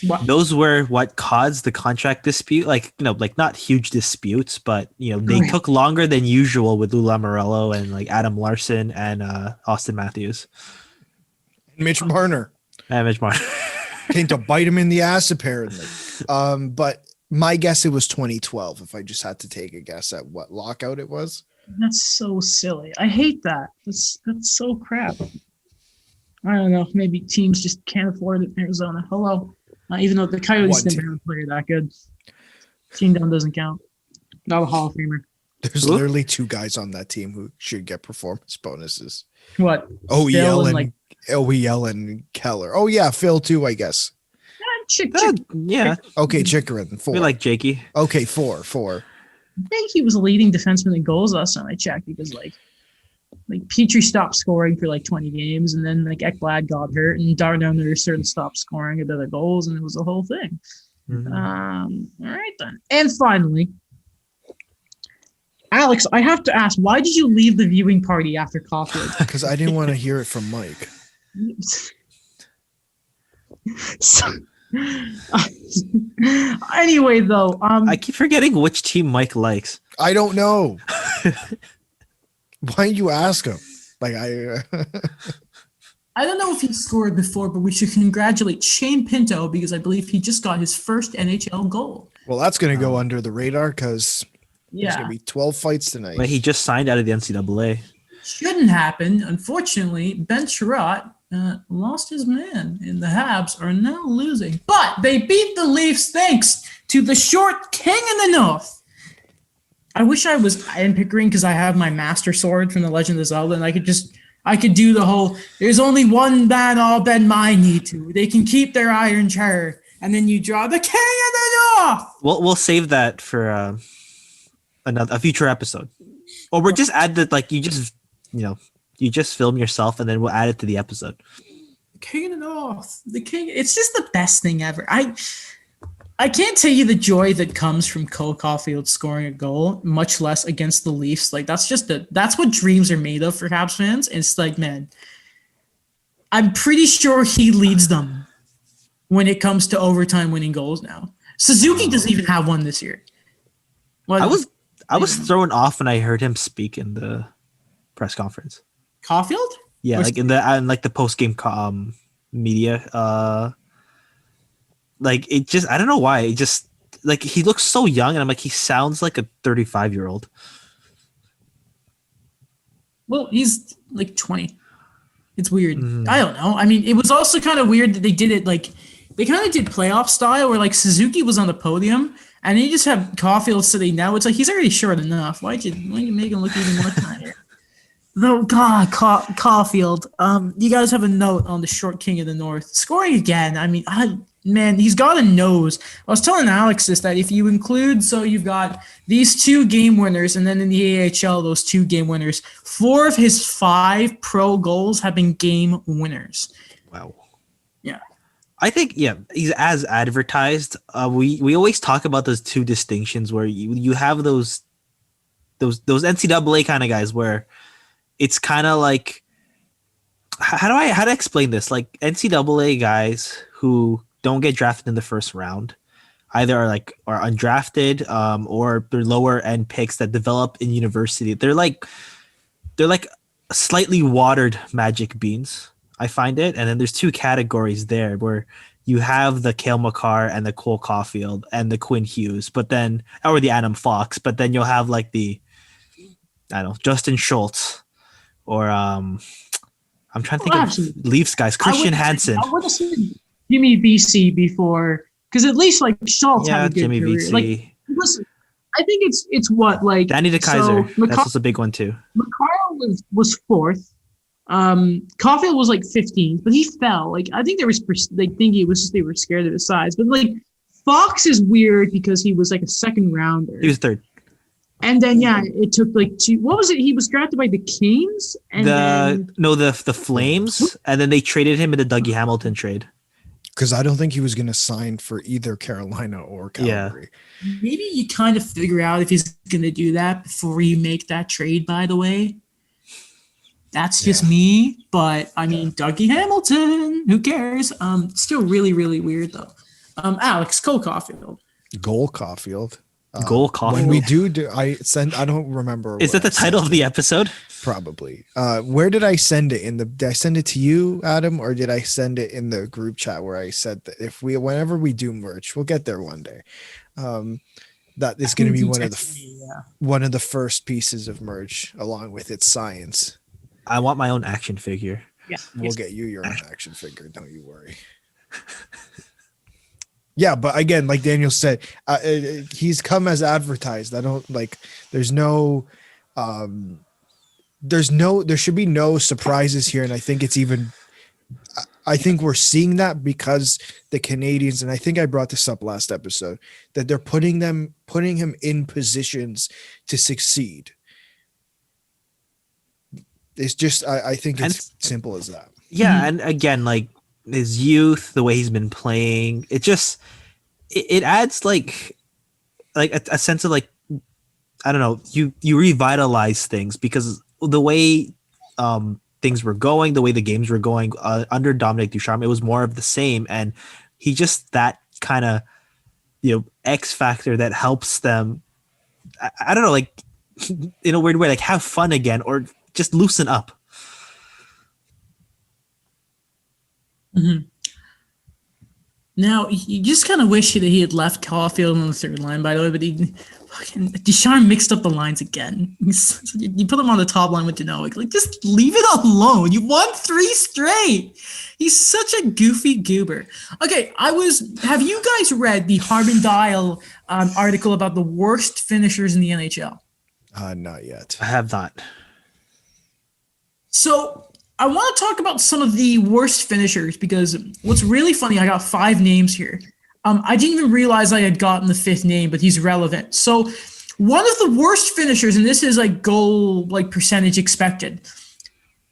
What? Those were what caused the contract dispute. Like, like not huge disputes, but they took longer than usual with Lou Lamoriello and like Adam Larson and Austin Matthews. Mitch Marner. And Mitch Marner. Came to bite him in the ass, apparently. But my guess, it was 2012, if I just had to take a guess at what lockout it was. That's so silly. I hate that. That's so crap. I don't know. Maybe teams just can't afford it in Arizona. Hello. Even though the Coyotes never have a player that good. Gene Dunn doesn't count. Not a Hall of Famer. There's literally 2 guys on that team who should get performance bonuses. What? OEL and Keller. Oh, yeah, Phil too, I guess. Yeah. Okay, Chikrin, 4. We like Jakey. Okay, 4. I think he was a leading defenseman in goals last time I checked because like Petrie stopped scoring for like 20 games and then like Ekblad got hurt and Darnell started stopped scoring a bit of goals and it was the whole thing. Mm-hmm. All right then. And finally, Alex, I have to ask, why did you leave the viewing party after Caufield? Because I didn't want to hear it from Mike. So, anyway, though, I keep forgetting which team Mike likes. I don't know. Why don't you ask him? Like I don't know if he scored before, but we should congratulate Shane Pinto because I believe he just got his first NHL goal. Well, that's going to go under the radar because there's going to be 12 fights tonight. But he just signed out of the NCAA. Shouldn't happen. Unfortunately, Ben Sherratt lost his man, and the Habs are now losing. But they beat the Leafs thanks to the short king in the north. I wish I was in Pickering because I have my master sword from the Legend of Zelda, and I could do the whole, there's only one man I'll bend my knee to. They can keep their iron chair. And then you draw the king in the north. We'll save that for a future episode. Or we'll just add that, like, you just film yourself and then we'll add it to the episode. The king in the north. The king. It's just the best thing ever. I can't tell you the joy that comes from Cole Caufield scoring a goal, much less against the Leafs. Like that's what dreams are made of for Habs fans. And it's like, man, I'm pretty sure he leads them when it comes to overtime winning goals now. Suzuki doesn't even have one this year. I was thrown off when I heard him speak in the press conference. Caufield? Yeah, like in the post game media. Like it just, I don't know why. It just like he looks so young, and I'm like, he sounds like a 35-year-old. Well, he's like 20. It's weird. I don't know. I mean, it was also kind of weird that they did it like they kind of did playoff style, where like Suzuki was on the podium, and you just have Caufield sitting now. It's like he's already short enough. Why'd you make him look even more tinier? Though, God, Caufield. You guys have a note on the short king of the north scoring again. I mean, man, he's got a nose. I was telling Alex this, that if you include, so you've got these 2 game winners, and then in the AHL, those 2 game winners, 4 of his 5 pro goals have been game winners. Wow. Yeah. I think, he's as advertised. We always talk about those 2 distinctions where you have those NCAA kind of guys where it's kind of like, how do I explain this? Like NCAA guys who don't get drafted in the first round, either are undrafted, or they're lower end picks that develop in university. They're like slightly watered magic beans, I find it. And then there's 2 categories there where you have the Cale Makar and the Cole Caufield and the Quinn Hughes, or the Adam Fox, but then you'll have like Justin Schultz, or I'm trying to think of Leafs guys, Christian Hansen. I would have said Jimmy VC before, because at least like Schultz had a good Jimmy career. VC. Like, listen, I think it's what like Danny DeKaiser. That's also a big one too. McCarl was 4th. Caufield was like 15th, but he fell. Like I think they were scared of his size. But like Fox is weird because he was like a 2nd rounder. He was 3rd. And then it took like 2. What was it? He was drafted by the Kings and the Flames, and then they traded him in the Dougie Hamilton trade. Because I don't think he was going to sign for either Carolina or Calgary. Yeah. Maybe you kind of figure out if he's going to do that before you make that trade, by the way. That's just me. But, I mean, Dougie Hamilton, who cares? Still really, really weird, though. Alex, Cole Caufield. Goal Caufield. Goal Caufield. When we do I send, I don't remember. Is that the title of the episode? Probably. Where did I send it? Did I send it to you, Adam, or did I send it in the group chat where I said that whenever we do merch, we'll get there one day. That is going to be one of the first pieces of merch along with its science. I want my own action figure. Yeah, we'll get you your own action figure. Don't you worry. Yeah, but again, like Daniel said, he's come as advertised. I don't like. There should be no surprises here, and I think it's even. I think we're seeing that because the Canadiens, and I think I brought this up last episode, that they're putting him in positions to succeed. It's just, I think it's simple as that. Yeah, and again, like his youth, the way he's been playing, it adds like a sense of like, I don't know, you revitalize things because the way things were going, the way the games were going under Dominic Ducharme, it was more of the same, and he just that kind of X factor that helps them. I don't know, like in a weird way, like have fun again or just loosen up. Mm-hmm. Now, you just kind of wish that he had left Caufield on the third line, by the way, but Ducharme mixed up the lines again. You put him on the top line with Danoic. Like, just leave it alone. You won 3 straight. He's such a goofy goober. Okay, have you guys read the Harbin Dial article about the worst finishers in the NHL? Not yet. I have not. So I want to talk about some of the worst finishers because what's really funny, I got 5 names here. I didn't even realize I had gotten the 5th name, but he's relevant. So one of the worst finishers, and this is like goal percentage expected.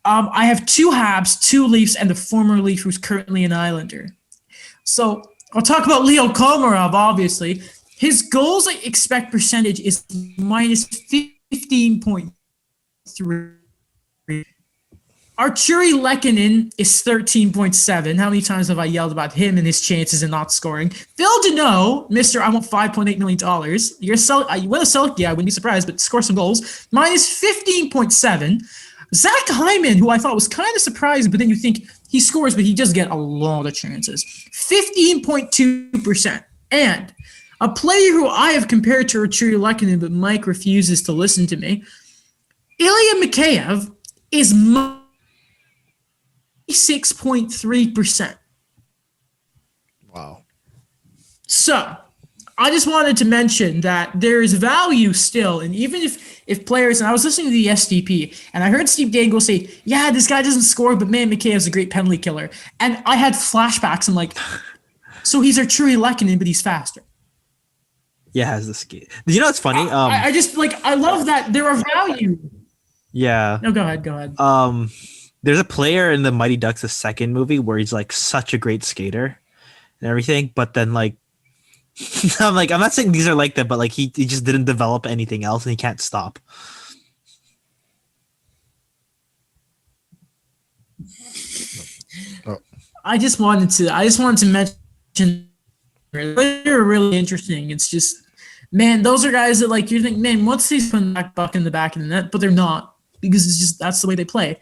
I have 2 Habs, 2 Leafs, and a former Leaf who's currently an Islander. So I'll talk about Leo Komarov, obviously. His goals expect percentage is minus 15.3. Arturi Lehkonen is 13.7. How many times have I yelled about him and his chances and not scoring? Phil Deneau, Mr. I want $5.8 million. You win a Selke, I wouldn't be surprised, but score some goals. Minus 15.7. Zach Hyman, who I thought was kind of surprising, but then you think he scores, but he does get a lot of chances. 15.2%. And a player who I have compared to Arturi Lehkonen, but Mike refuses to listen to me, Ilya Mikheyev is 6.3%. Wow. So I just wanted to mention that there is value still. And even if players, and I was listening to the SDP and I heard Steve Dangle say, yeah, this guy doesn't score, but man, Mikheyev's a great penalty killer. And I had flashbacks. I'm like, so he's Arturi Lehkonen, but he's faster. Yeah, has the ski. You know what's funny? I just I love that there are value. Yeah. No, go ahead. There's a player in the Mighty Ducks, the second movie, where he's like such a great skater and everything, but then like I'm not saying these are like that, but like he just didn't develop anything else and he can't stop. Oh. I just wanted to mention they're really interesting. It's just, man, those are guys that like you think, man, once he's putting that buck in the back of the net, but they're not because it's just that's the way they play.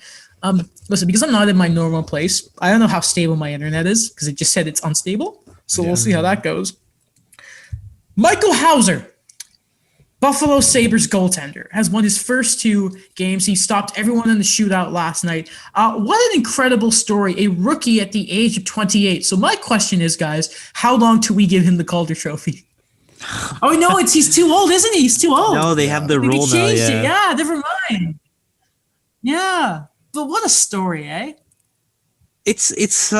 Listen, because I'm not in my normal place, I don't know how stable my internet is because it just said it's unstable. So we'll see how that goes. Michael Hauser, Buffalo Sabres goaltender, has won his first 2 games. He stopped everyone in the shootout last night. What an incredible story. A rookie at the age of 28. So my question is, guys, how long do we give him the Calder Trophy? Oh, no, he's too old, isn't he? He's too old. No, they have the rule now. Yeah, never mind. Yeah. But what a story, eh? It's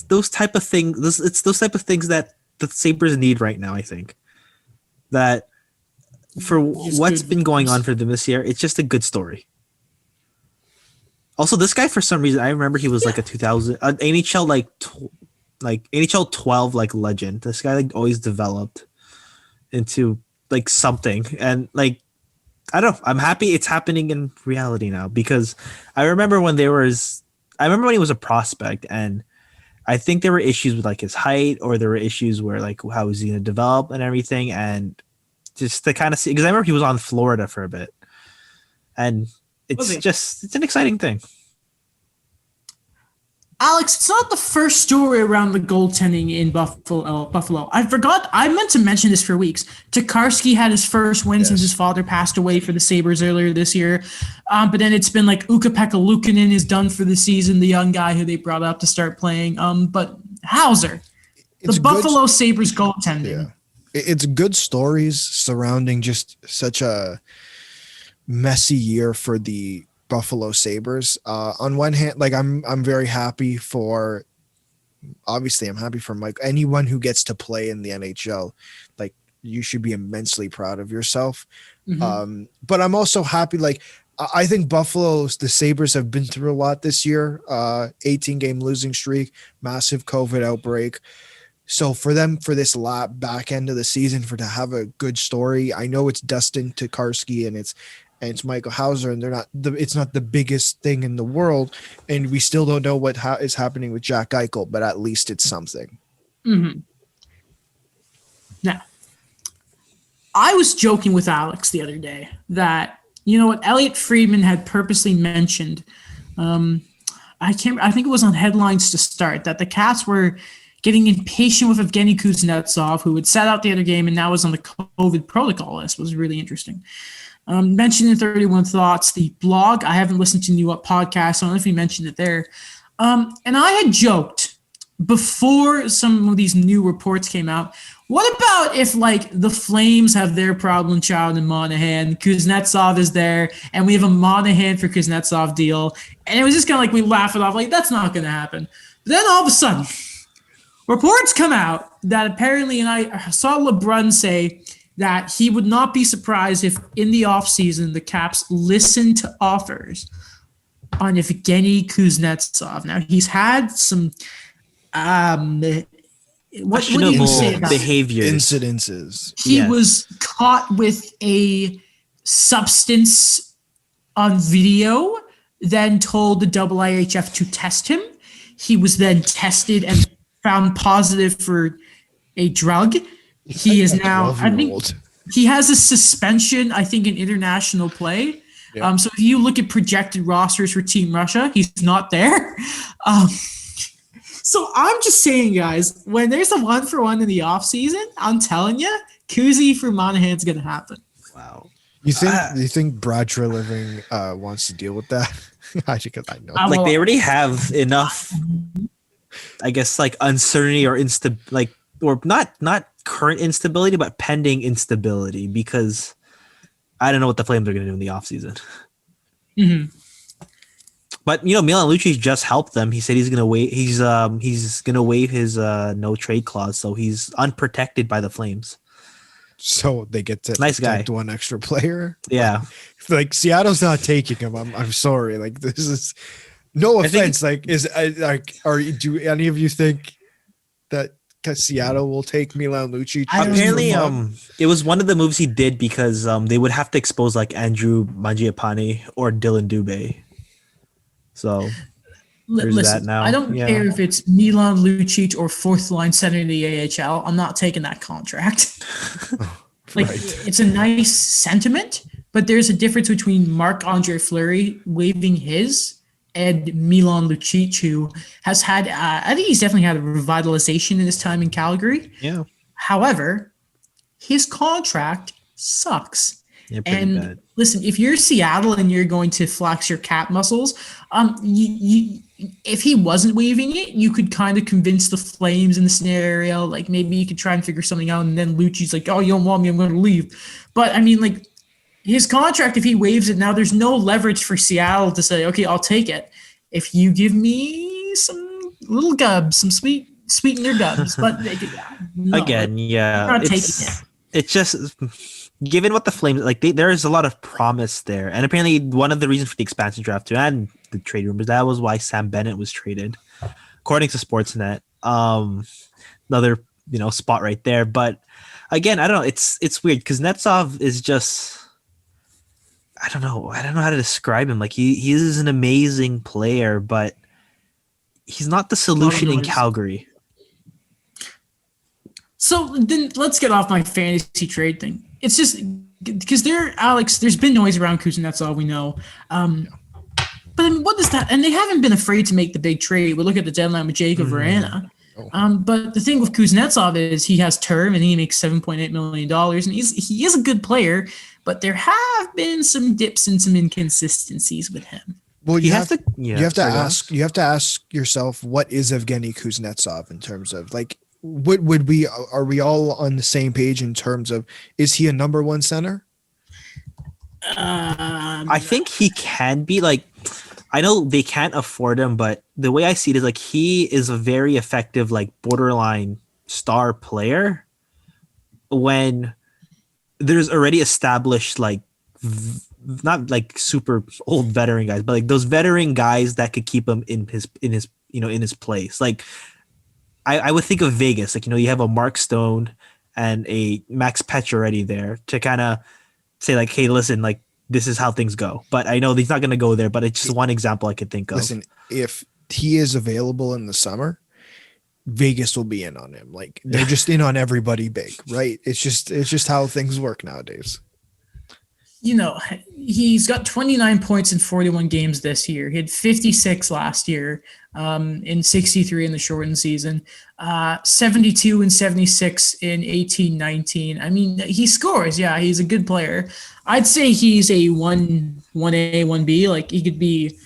those type of things. It's those type of things that the Sabres need right now. I think that for what's been going on for them this year, it's just a good story. Also, this guy for some reason, I remember he was like a 2000 NHL NHL 12 like legend. This guy like always developed into like something, and like. I don't know. I'm happy it's happening in reality now because I remember when he was a prospect and I think there were issues with like his height, or there were issues where like how was he going to develop and everything, and just to kind of see, because I remember he was on Florida for a bit, and it's an exciting thing. Alex, it's not the first story around the goaltending in Buffalo. I meant to mention this for weeks. Tokarski had his first win since his father passed away for the Sabres earlier this year. But then it's been like Ukko-Pekka Luukkonen is done for the season, the young guy who they brought up to start playing. But Hauser, the Buffalo Sabres goaltending. Yeah. It's good stories surrounding just such a messy year for the Buffalo Sabres. On one hand, like I'm very happy for, obviously I'm happy for Mike. Anyone who gets to play in the NHL, like you should be immensely proud of yourself. Mm-hmm. But I'm also happy, like I think the Sabres have been through a lot this year. 18-game losing streak, massive COVID outbreak. So for them, for this back end of the season, to have a good story, I know it's Dustin Tokarski and it's Michael Hauser, and it's not the biggest thing in the world, and we still don't know what is happening with Jack Eichel, but at least it's something. Mm-hmm. Now, I was joking with Alex the other day that, you know what, Elliot Friedman had purposely mentioned, I think it was on Headlines to Start, that the Cats were getting impatient with Evgeny Kuznetsov, who had sat out the other game and now was on the COVID protocol list. Was really interesting. Mentioned in 31 Thoughts, the blog. I haven't listened to New Up podcast, so I don't know if he mentioned it there. And I had joked before some of these new reports came out, what about if like the Flames have their problem child in Monahan, Kuznetsov is there, and we have a Monahan for Kuznetsov deal. And it was just kind of like we laugh it off, like that's not going to happen. But then all of a sudden, reports come out that apparently, and I saw LeBrun say that he would not be surprised if in the offseason the Caps listen to offers on Evgeny Kuznetsov. Now, he's had some what do you say about behaviors? Incidences. He was caught with a substance on video, then told the IIHF to test him. He was then tested and found positive for a drug. He is now, I think he has a suspension, I think, in international play. Yeah. So if you look at projected rosters for Team Russia, he's not there. So I'm just saying, guys, when there's a 1-for-1 in the offseason, I'm telling you, Kuzi for Monahan's going to happen. Wow. You think Brad Treliving wants to deal with that? Because I know. Like they already have enough, I guess, like uncertainty or or not current instability, but pending instability, because I don't know what the Flames are going to do in the offseason. Mm-hmm. But Milan Lucic just helped them. He said he's going to waive. He's going to waive his no trade clause, so he's unprotected by the Flames. So they get to nice guy, one extra player. Yeah, like Seattle's not taking him. I'm sorry. Like this is no offense. Do any of you think that Seattle will take Milan Lucic? Apparently, it was one of the moves he did because they would have to expose like Andrew Mangiapane or Dylan Dubé. So listen, that now. I don't care if it's Milan Lucic or fourth line center in the AHL. I'm not taking that contract. It's a nice sentiment, but there's a difference between Marc-Andre Fleury waiving his and Milan Lucic, who has had, I think he's definitely had a revitalization in his time in Calgary. Yeah. However, his contract sucks. Yeah, and bad. Listen, if you're Seattle and you're going to flex your cap muscles, if he wasn't waiving it, you could kind of convince the Flames in the scenario. Like maybe you could try and figure something out, and then Lucci's like, "Oh, you don't want me? I'm going to leave." But I mean, like his contract, if he waives it now, there's no leverage for Seattle to say, "Okay, I'll take it." If you give me some little gubs, some sweeten their gubs, but no, again, yeah, not taking it. It's just. Given what the Flames there is a lot of promise there, and apparently one of the reasons for the expansion draft too, and the trade rumors, that was why Sam Bennett was traded, according to Sportsnet. Another spot right there, but again, I don't know. It's weird because Kuznetsov is just I don't know how to describe him. Like he is an amazing player, but he's not the solution in Calgary. So then let's get off my fantasy trade thing. It's just because there's been noise around Kuznetsov, we know. But I mean, what is that? And they haven't been afraid to make the big trade. We look at the deadline with Jacob Verana. But the thing with Kuznetsov is he has term and he makes $7.8 million, and he is a good player, but there have been some dips and some inconsistencies with him. Well, you have to ask yourself, what is Evgeny Kuznetsov in terms of like, are we all on the same page in terms of, is he a number one center? I think he can be. Like, I know they can't afford him, but the way I see it is like he is a very effective, like borderline star player when there's already established, like not like super old veteran guys, but like those veteran guys that could keep him in his place. Like I would think of Vegas, like, you have a Mark Stone and a Max Petch already there to kind of say like, hey, listen, like, this is how things go. But I know he's not going to go there, but it's just one example I could think of. Listen, if he is available in the summer, Vegas will be in on him. Like, they're just in on everybody big, right? It's just how things work nowadays. He's got 29 points in 41 games this year. He had 56 last year, in 63 in the shortened season, 72 and 76 in 18-19. I mean, he scores. Yeah, he's a good player. I'd say he's a 1A, 1B. Like, he could be.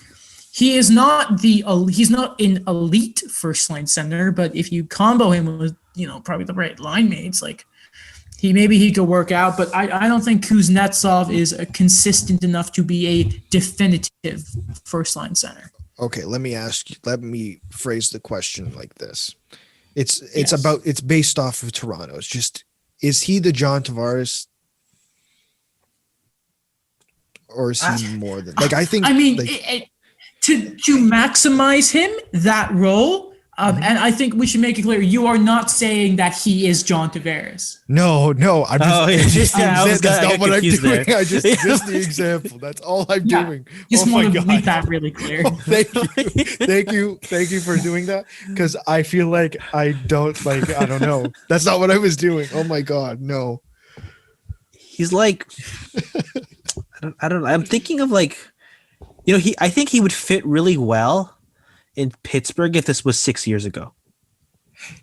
He is not he's not an elite first line center, but if you combo him with, probably the right line mates, like, he could work out, but I don't think Kuznetsov is consistent enough to be a definitive first line center. Okay, let me phrase the question like this. It's based off of Toronto. It's just, is he the John Tavares, or is he more than, like, I think, to maximize him, that role. And I think we should make it clear, you are not saying that he is John Tavares. No, I'm just, that's not what I'm doing. There. I just the example. That's all I'm doing. Just want to make that really clear. Thank you for doing that, because I feel like I don't know. That's not what I was doing. Oh my God, no. He's like, I don't know. I'm thinking of like, I think he would fit really well in Pittsburgh if this was 6 years ago.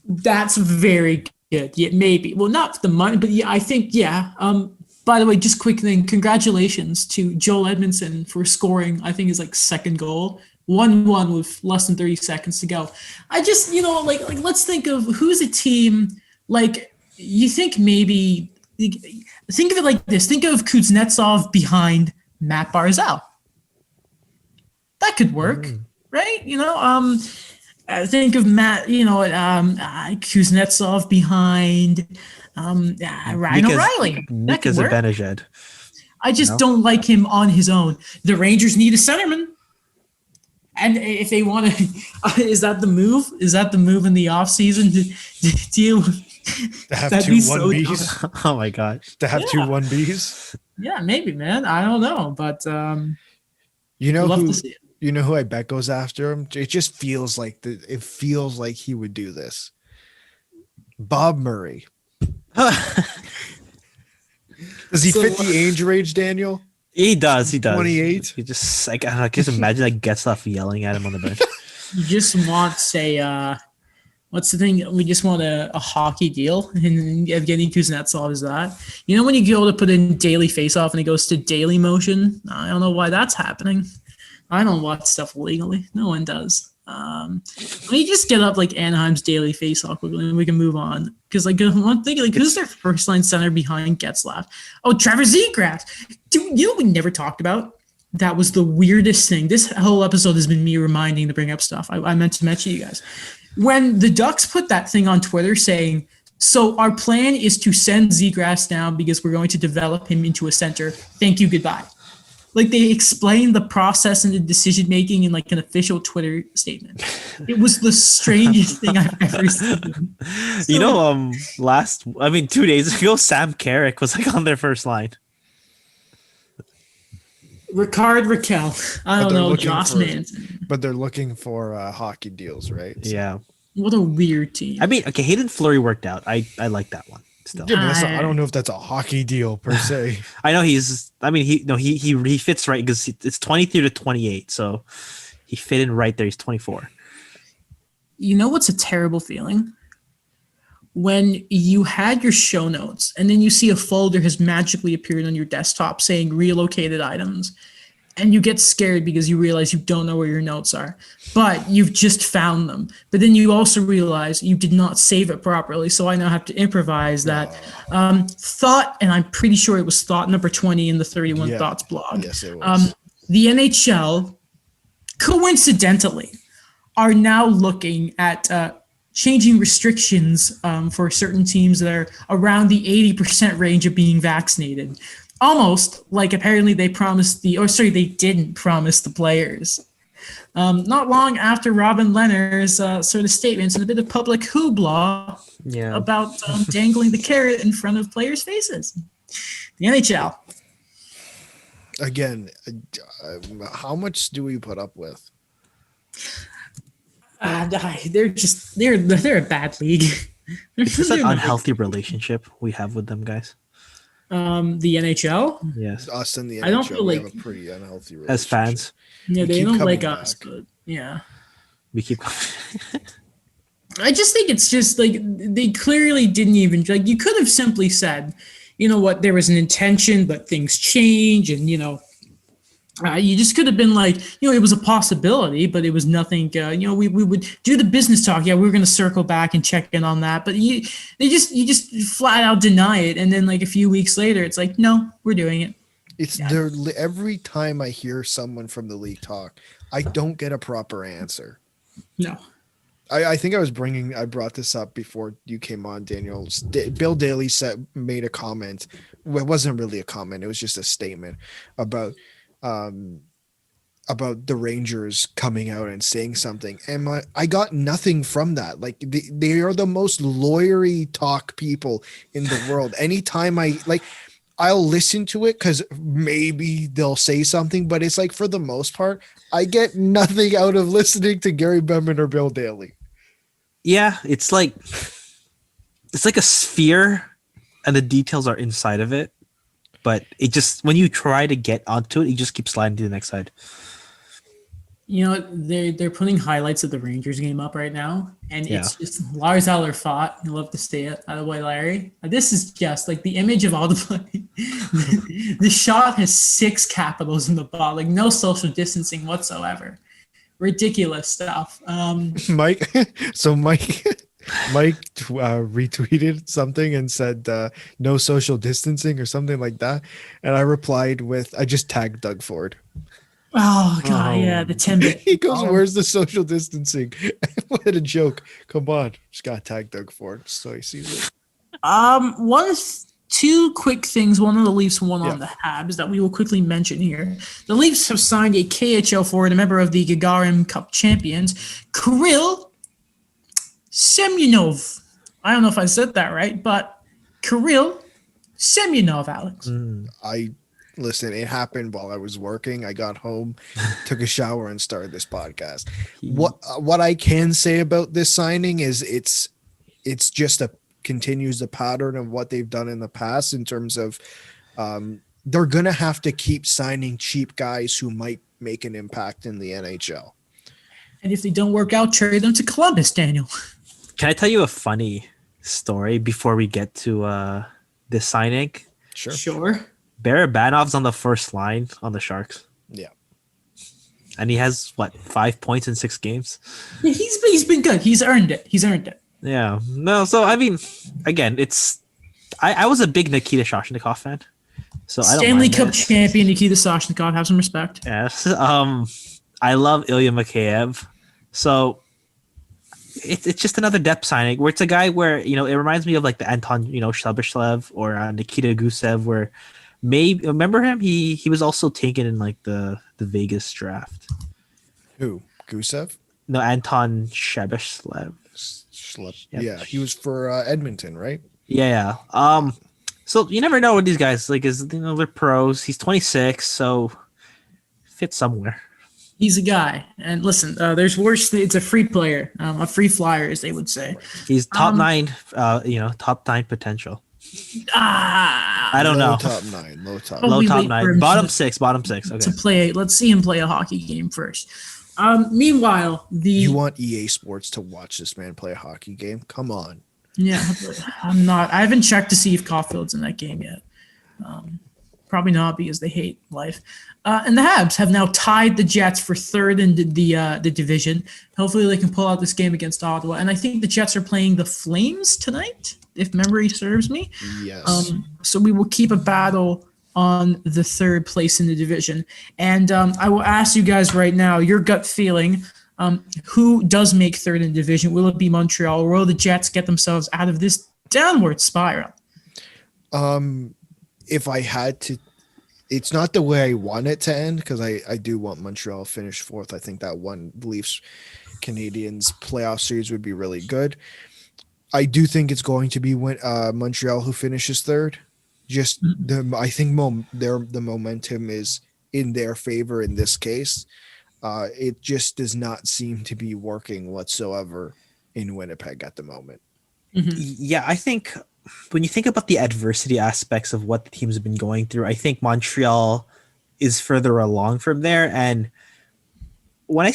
That's very good. Yeah, maybe. Well, not the money, but yeah, I think, yeah. By the way, just quick thing, congratulations to Joel Edmondson for scoring, I think, his like second goal. 1-1 with less than 30 seconds to go. I just, like let's think of who's a team, like, you think maybe, think of it like this. Think of Kuznetsov behind Matt Barzal. That could work. Right? I think of Matt, Kuznetsov behind Ryan O'Reilly. That could work. Zibanejad. I just don't like him on his own. The Rangers need a centerman. And if they want to, is that the move? Is that the move in the offseason to deal with? To have two 1Bs? Oh my gosh. To have two 1Bs? Yeah, maybe, man. I don't know. But love to see it. You know who I bet goes after him? It just feels like he would do this. Bob Murray. Does he fit the age range, Daniel? He does. 28. He just, like, I just imagine like Getzlaff yelling at him on the bench. You just want, say, what's the thing? We just want a hockey deal, and Evgeny Kuznetsov is that. When you go to put in daily face-off and it goes to daily motion? I don't know why that's happening. I don't watch stuff legally. No one does. Let me just get up like Anaheim's daily face-off quickly, and we can move on. Because like one thing, like, who's their first line center behind Getzlaff? Oh, Trevor Zegras. Dude, we never talked about? That was the weirdest thing. This whole episode has been me reminding to bring up stuff. I meant to mention you guys. When the Ducks put that thing on Twitter saying, so our plan is to send Zegras down because we're going to develop him into a center. Thank you, goodbye. Like, they explained the process and the decision making in like an official Twitter statement. It was the strangest thing I've ever seen. So, 2 days ago, Sam Carrick was like on their first line. Ricard Raquel. I don't know. Joss for, Manson. but they're looking for hockey deals, right? So, Yeah. What a weird team. I mean, okay, Hayden Fleury worked out. I like that one still. yeah, but that's not, I don't know if that's a hockey deal per se. I know he fits right because it's 23 to 28, so he fit in right there. He's 24. You know what's a terrible feeling? When you had your show notes and then you see a folder has magically appeared on your desktop saying relocated items, and you get scared because you realize you don't know where your notes are, but you've just found them. But then you also realize you did not save it properly, so I now have to improvise that thought, and I'm pretty sure it was thought number 20 in the 31 Thoughts blog. Yes, it was. The NHL, coincidentally, are now looking at changing restrictions for certain teams that are around the 80% range of being vaccinated. Almost like apparently they didn't promise the players. Not long after Robin Leonard's sort of statements and a bit of public hoopla about dangling the carrot in front of players' faces. The NHL. Again, how much do we put up with? They're a bad league. It's an unhealthy relationship we have with them, guys. The NHL? Yes. Us and the NHL, I don't feel we like have a pretty unhealthy relationship. As fans. Yeah, they keep don't coming like us, back. but yeah. We keep I just think it's just like they clearly didn't even like. You could have simply said, you know what, there was an intention, but things change, and you just could have been like, it was a possibility, but it was nothing. We would do the business talk. Yeah, we were going to circle back and check in on that, but you just flat out deny it, and then like a few weeks later, it's like, no, we're doing it. It's there every time I hear someone from the league talk, I don't get a proper answer. No. I think I brought this up before you came on, Daniel. Bill Daly made a comment. Well, it wasn't really a comment. It was just a statement about the Rangers coming out and saying something. And I got nothing from that. Like they are the most lawyery talk people in the world. Anytime I'll listen to it because maybe they'll say something, but it's like for the most part, I get nothing out of listening to Gary Bettman or Bill Daly. Yeah, it's like a sphere and the details are inside of it. But it just, when you try to get onto it, you just keep sliding to the next side. They're putting highlights of the Rangers game up right now, and it's just Lars Eller fought. You love to see it. By the way, Larry, this is just like the image of all the play. The shot has 6 capitals in the ball, like no social distancing whatsoever. Ridiculous stuff. Mike retweeted something and said no social distancing or something like that, and I replied with, I just tagged Doug Ford. Oh god, yeah, the Timbit. He goes, where's the social distancing? What a joke. Come on, just gotta tag Doug Ford so he sees it. Two quick things, one on the Leafs, one on the Habs that we will quickly mention here. The Leafs have signed a KHL forward, a member of the Gagarin Cup champions, Kirill Semyonov. I don't know if I said that right, but Kirill Semyonov, Alex. Listen, it happened while I was working. I got home, took a shower, and started this podcast. What I can say about this signing is it's just continues the pattern of what they've done in the past in terms of they're going to have to keep signing cheap guys who might make an impact in the NHL. And if they don't work out, trade them to Columbus, Daniel. Can I tell you a funny story before we get to this signing? Sure. Barabanov's on the first line on the Sharks. Yeah. And he has, 5 points in 6 games? Yeah, he's been good. He's earned it. Yeah. No, so, I mean, again, it's... I was a big Nikita Shoshnikov fan. So I don't Stanley mind Cup it. champion Nikita Soshnikov. Have some respect. Yes. I love Ilya Mikheyev. So it's just another depth signing where it's a guy where, it reminds me of like the Anton, Shlabishlev or Nikita Gusev, where maybe, remember him? He was also taken in like the Vegas draft. Who? Gusev? No, Anton Shabishlev. Yeah, he was for Edmonton, right? Yeah. So you never know what these guys like. They're pros. He's 26, so fits somewhere. He's a guy. And listen, there's worse. It's a free player, a free flyer, as they would say. He's top 9, top 9 potential. I don't know. Top 9. Low top. Low top wait 9. Bottom 6. Okay. To play, let's see him play a hockey game first. Meanwhile, You want EA Sports to watch this man play a hockey game? Come on. Yeah, I'm not. I haven't checked to see if Caufield's in that game yet. Probably not because they hate life. And the Habs have now tied the Jets for third in the division. Hopefully they can pull out this game against Ottawa. And I think the Jets are playing the Flames tonight, if memory serves me. Yes. So we will keep a battle on the third place in the division. And I will ask you guys right now, your gut feeling, who does make third in the division? Will it be Montreal, or will the Jets get themselves out of this downward spiral? If I had to, it's not the way I want it to end, because I do want Montreal to finish fourth. I think that one Leafs Canadiens playoff series would be really good. I do think it's going to be Montreal who finishes third. Just I think the momentum is in their favor in this case. It just does not seem to be working whatsoever in Winnipeg at the moment. Mm-hmm. Yeah, I think when you think about the adversity aspects of what the teams have been going through, I think Montreal is further along from there. And when I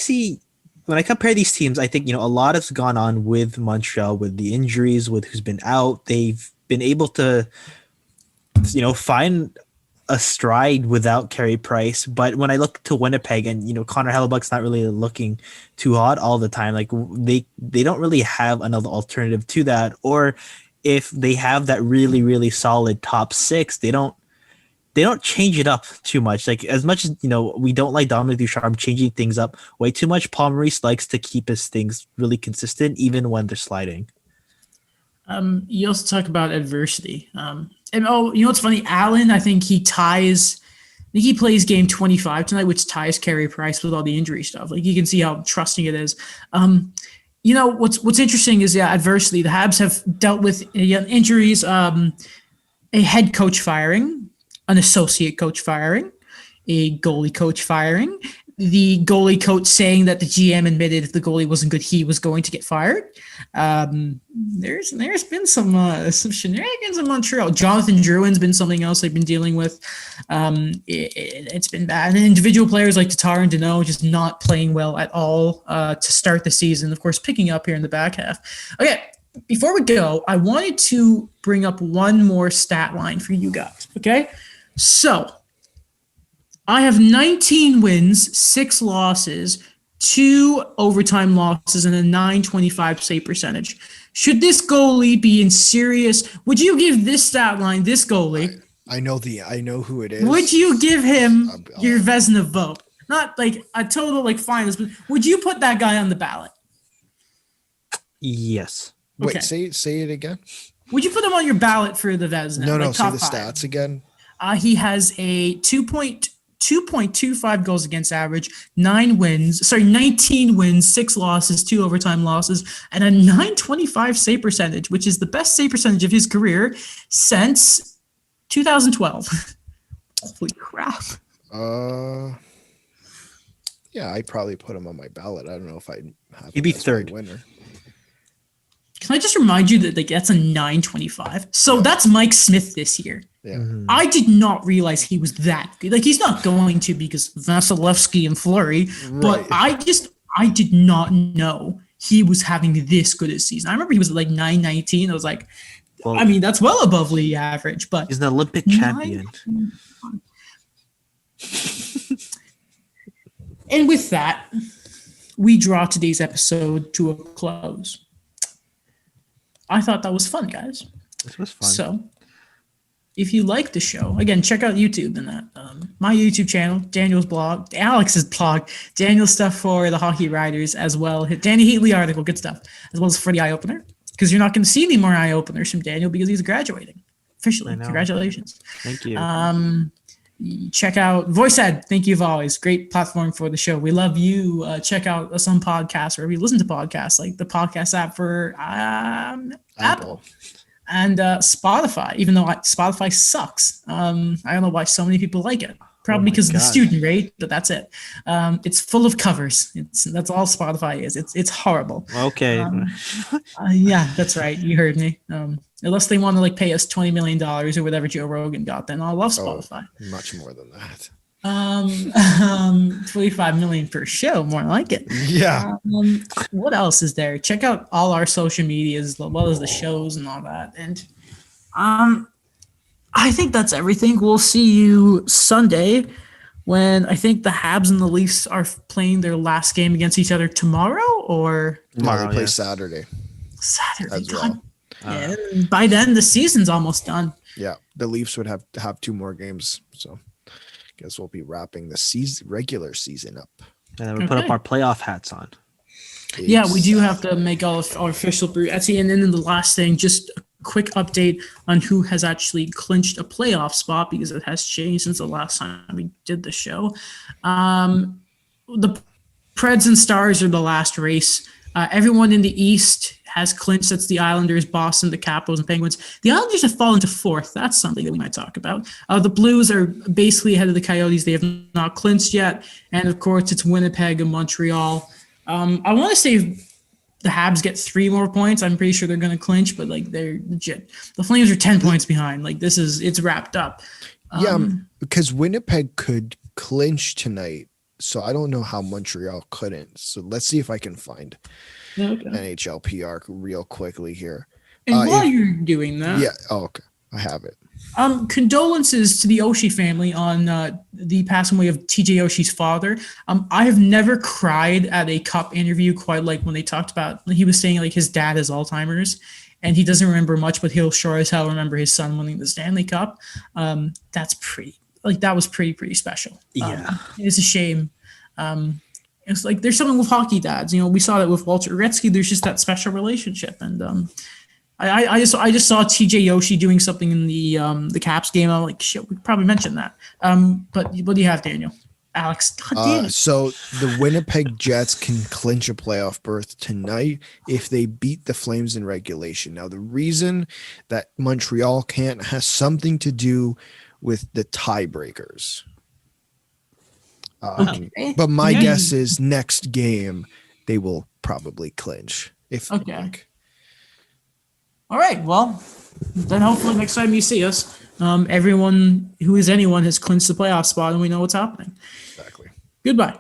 compare these teams, I think, a lot has gone on with Montreal, with the injuries, with who's been out. They've been able to, find a stride without Carey Price. But when I look to Winnipeg and, Connor Hellebuck's not really looking too hot all the time, like they don't really have another alternative to that. Or if they have that really, really solid top 6, they don't change it up too much. Like, as much as, we don't like Dominic Ducharme changing things up way too much, Paul Maurice likes to keep his things really consistent, even when they're sliding. You also talk about adversity. And what's funny? Allen, I think he plays game 25 tonight, which ties Carey Price with all the injury stuff. Like, you can see how trusting it is. What's interesting is adversity. The Habs have dealt with injuries, a head coach firing, an associate coach firing, a goalie coach firing, the goalie coach saying that the GM admitted if the goalie wasn't good, he was going to get fired. There's been some shenanigans in Montreal. Jonathan Drouin's been something else they've been dealing with. It's been bad. And individual players like Tatar and Danault just not playing well at all to start the season. Of course, picking up here in the back half. Okay, before we go, I wanted to bring up one more stat line for you guys. Okay, so I have 19 wins, 6 losses, 2 overtime losses, and a .925 save percentage. Should this goalie be in serious? Would you give this stat line, this goalie? I know who it is. Would you give him your Vezina vote? Not like a total finalist, but would you put that guy on the ballot? Yes. Wait, Okay. say it again. Would you put him on your ballot for the Vezina? No, say the 5? stats again. He has a 2.25 goals against average, 19 wins, 6 losses, 2 overtime losses, and a .925 save percentage, which is the best save percentage of his career since 2012. Holy crap. Yeah, I'd probably put him on my ballot. I don't know if I'd have He'd be him as third. my winner. Can I just remind you that that's a .925? So that's Mike Smith this year. Yeah. Mm-hmm. I did not realize he was that good. He's not going to because Vasilevsky and Fleury, but I did not know he was having this good a season. I remember he was at .919. I was like, that's well above league average, but he's an Olympic champion. And with that, we draw today's episode to a close. I thought that was fun, guys. This was fun. So, if you like the show, again, check out YouTube and that. My YouTube channel, Daniel's blog, Alex's blog, Daniel's stuff for the Hockey Writers as well. Danny Heatley article, good stuff, as well as for the Eye Opener, because you're not going to see any more Eye Openers from Daniel because he's graduating officially. Congratulations. Thank you. Check out VoiceEd. Thank you, as always. Great platform for the show. We love you. Check out us on podcasts, or if you listen to podcasts, like the podcast app for Apple and Spotify, even though Spotify sucks. I don't know why so many people like it. Probably my because of the God. student rate, but that's it. It's full of covers. That's all Spotify is. It's horrible. Okay. Yeah, that's right. You heard me. Unless they want to like pay us $20 million or whatever Joe Rogan got, then I'll love Spotify. Much more than that. 25 million per show, more like it. Yeah. What else is there? Check out all our social medias as well as the shows and all that. And I think that's everything. We'll see you Sunday when I think the Habs and the Leafs are playing their last game against each other tomorrow or No, they play yeah. Saturday. Saturday. As God. well. Yeah, by then the season's almost done. Yeah, the Leafs would have to have 2 more games, so guess we'll be wrapping the regular season up. And then we put up our playoff hats on. Yeah, we do have to make all our official brew. Etsy, and then the last thing, just a quick update on who has actually clinched a playoff spot because it has changed since the last time we did the show. The Preds and Stars are the last race. Everyone in the East has clinched. That's the Islanders, Boston, the Capitals, and Penguins. The Islanders have fallen to 4th. That's something that we might talk about. The Blues are basically ahead of the Coyotes. They have not clinched yet. And, of course, it's Winnipeg and Montreal. I want to say the Habs get 3 more points. I'm pretty sure they're going to clinch, but, like, they're legit. The Flames are 10 points behind. Like, it's wrapped up. Because Winnipeg could clinch tonight, so I don't know how Montreal couldn't. So let's see if I can find NHL PR real quickly here. And while you're doing that, okay, I have it. Condolences to the Oshie family on the passing away of TJ Oshie's father. I have never cried at a Cup interview quite like when they talked about. He was saying like his dad has Alzheimer's, and he doesn't remember much, but he'll sure as hell remember his son winning the Stanley Cup. That's pretty. Like that was pretty special. Yeah, it's a shame. It's like there's something with hockey dads. You know, we saw that with Walter Gretzky. There's just that special relationship, and I just saw TJ Oshie doing something in the Caps game. I'm like, shit, we probably mentioned that. But what do you have, Daniel? Alex, God damn it. So the Winnipeg Jets can clinch a playoff berth tonight if they beat the Flames in regulation. Now, the reason that Montreal can't has something to do with the tiebreakers. But my guess is next game they will probably clinch. All right. Well, then hopefully next time you see us, everyone who is anyone has clinched the playoff spot and we know what's happening. Exactly. Goodbye.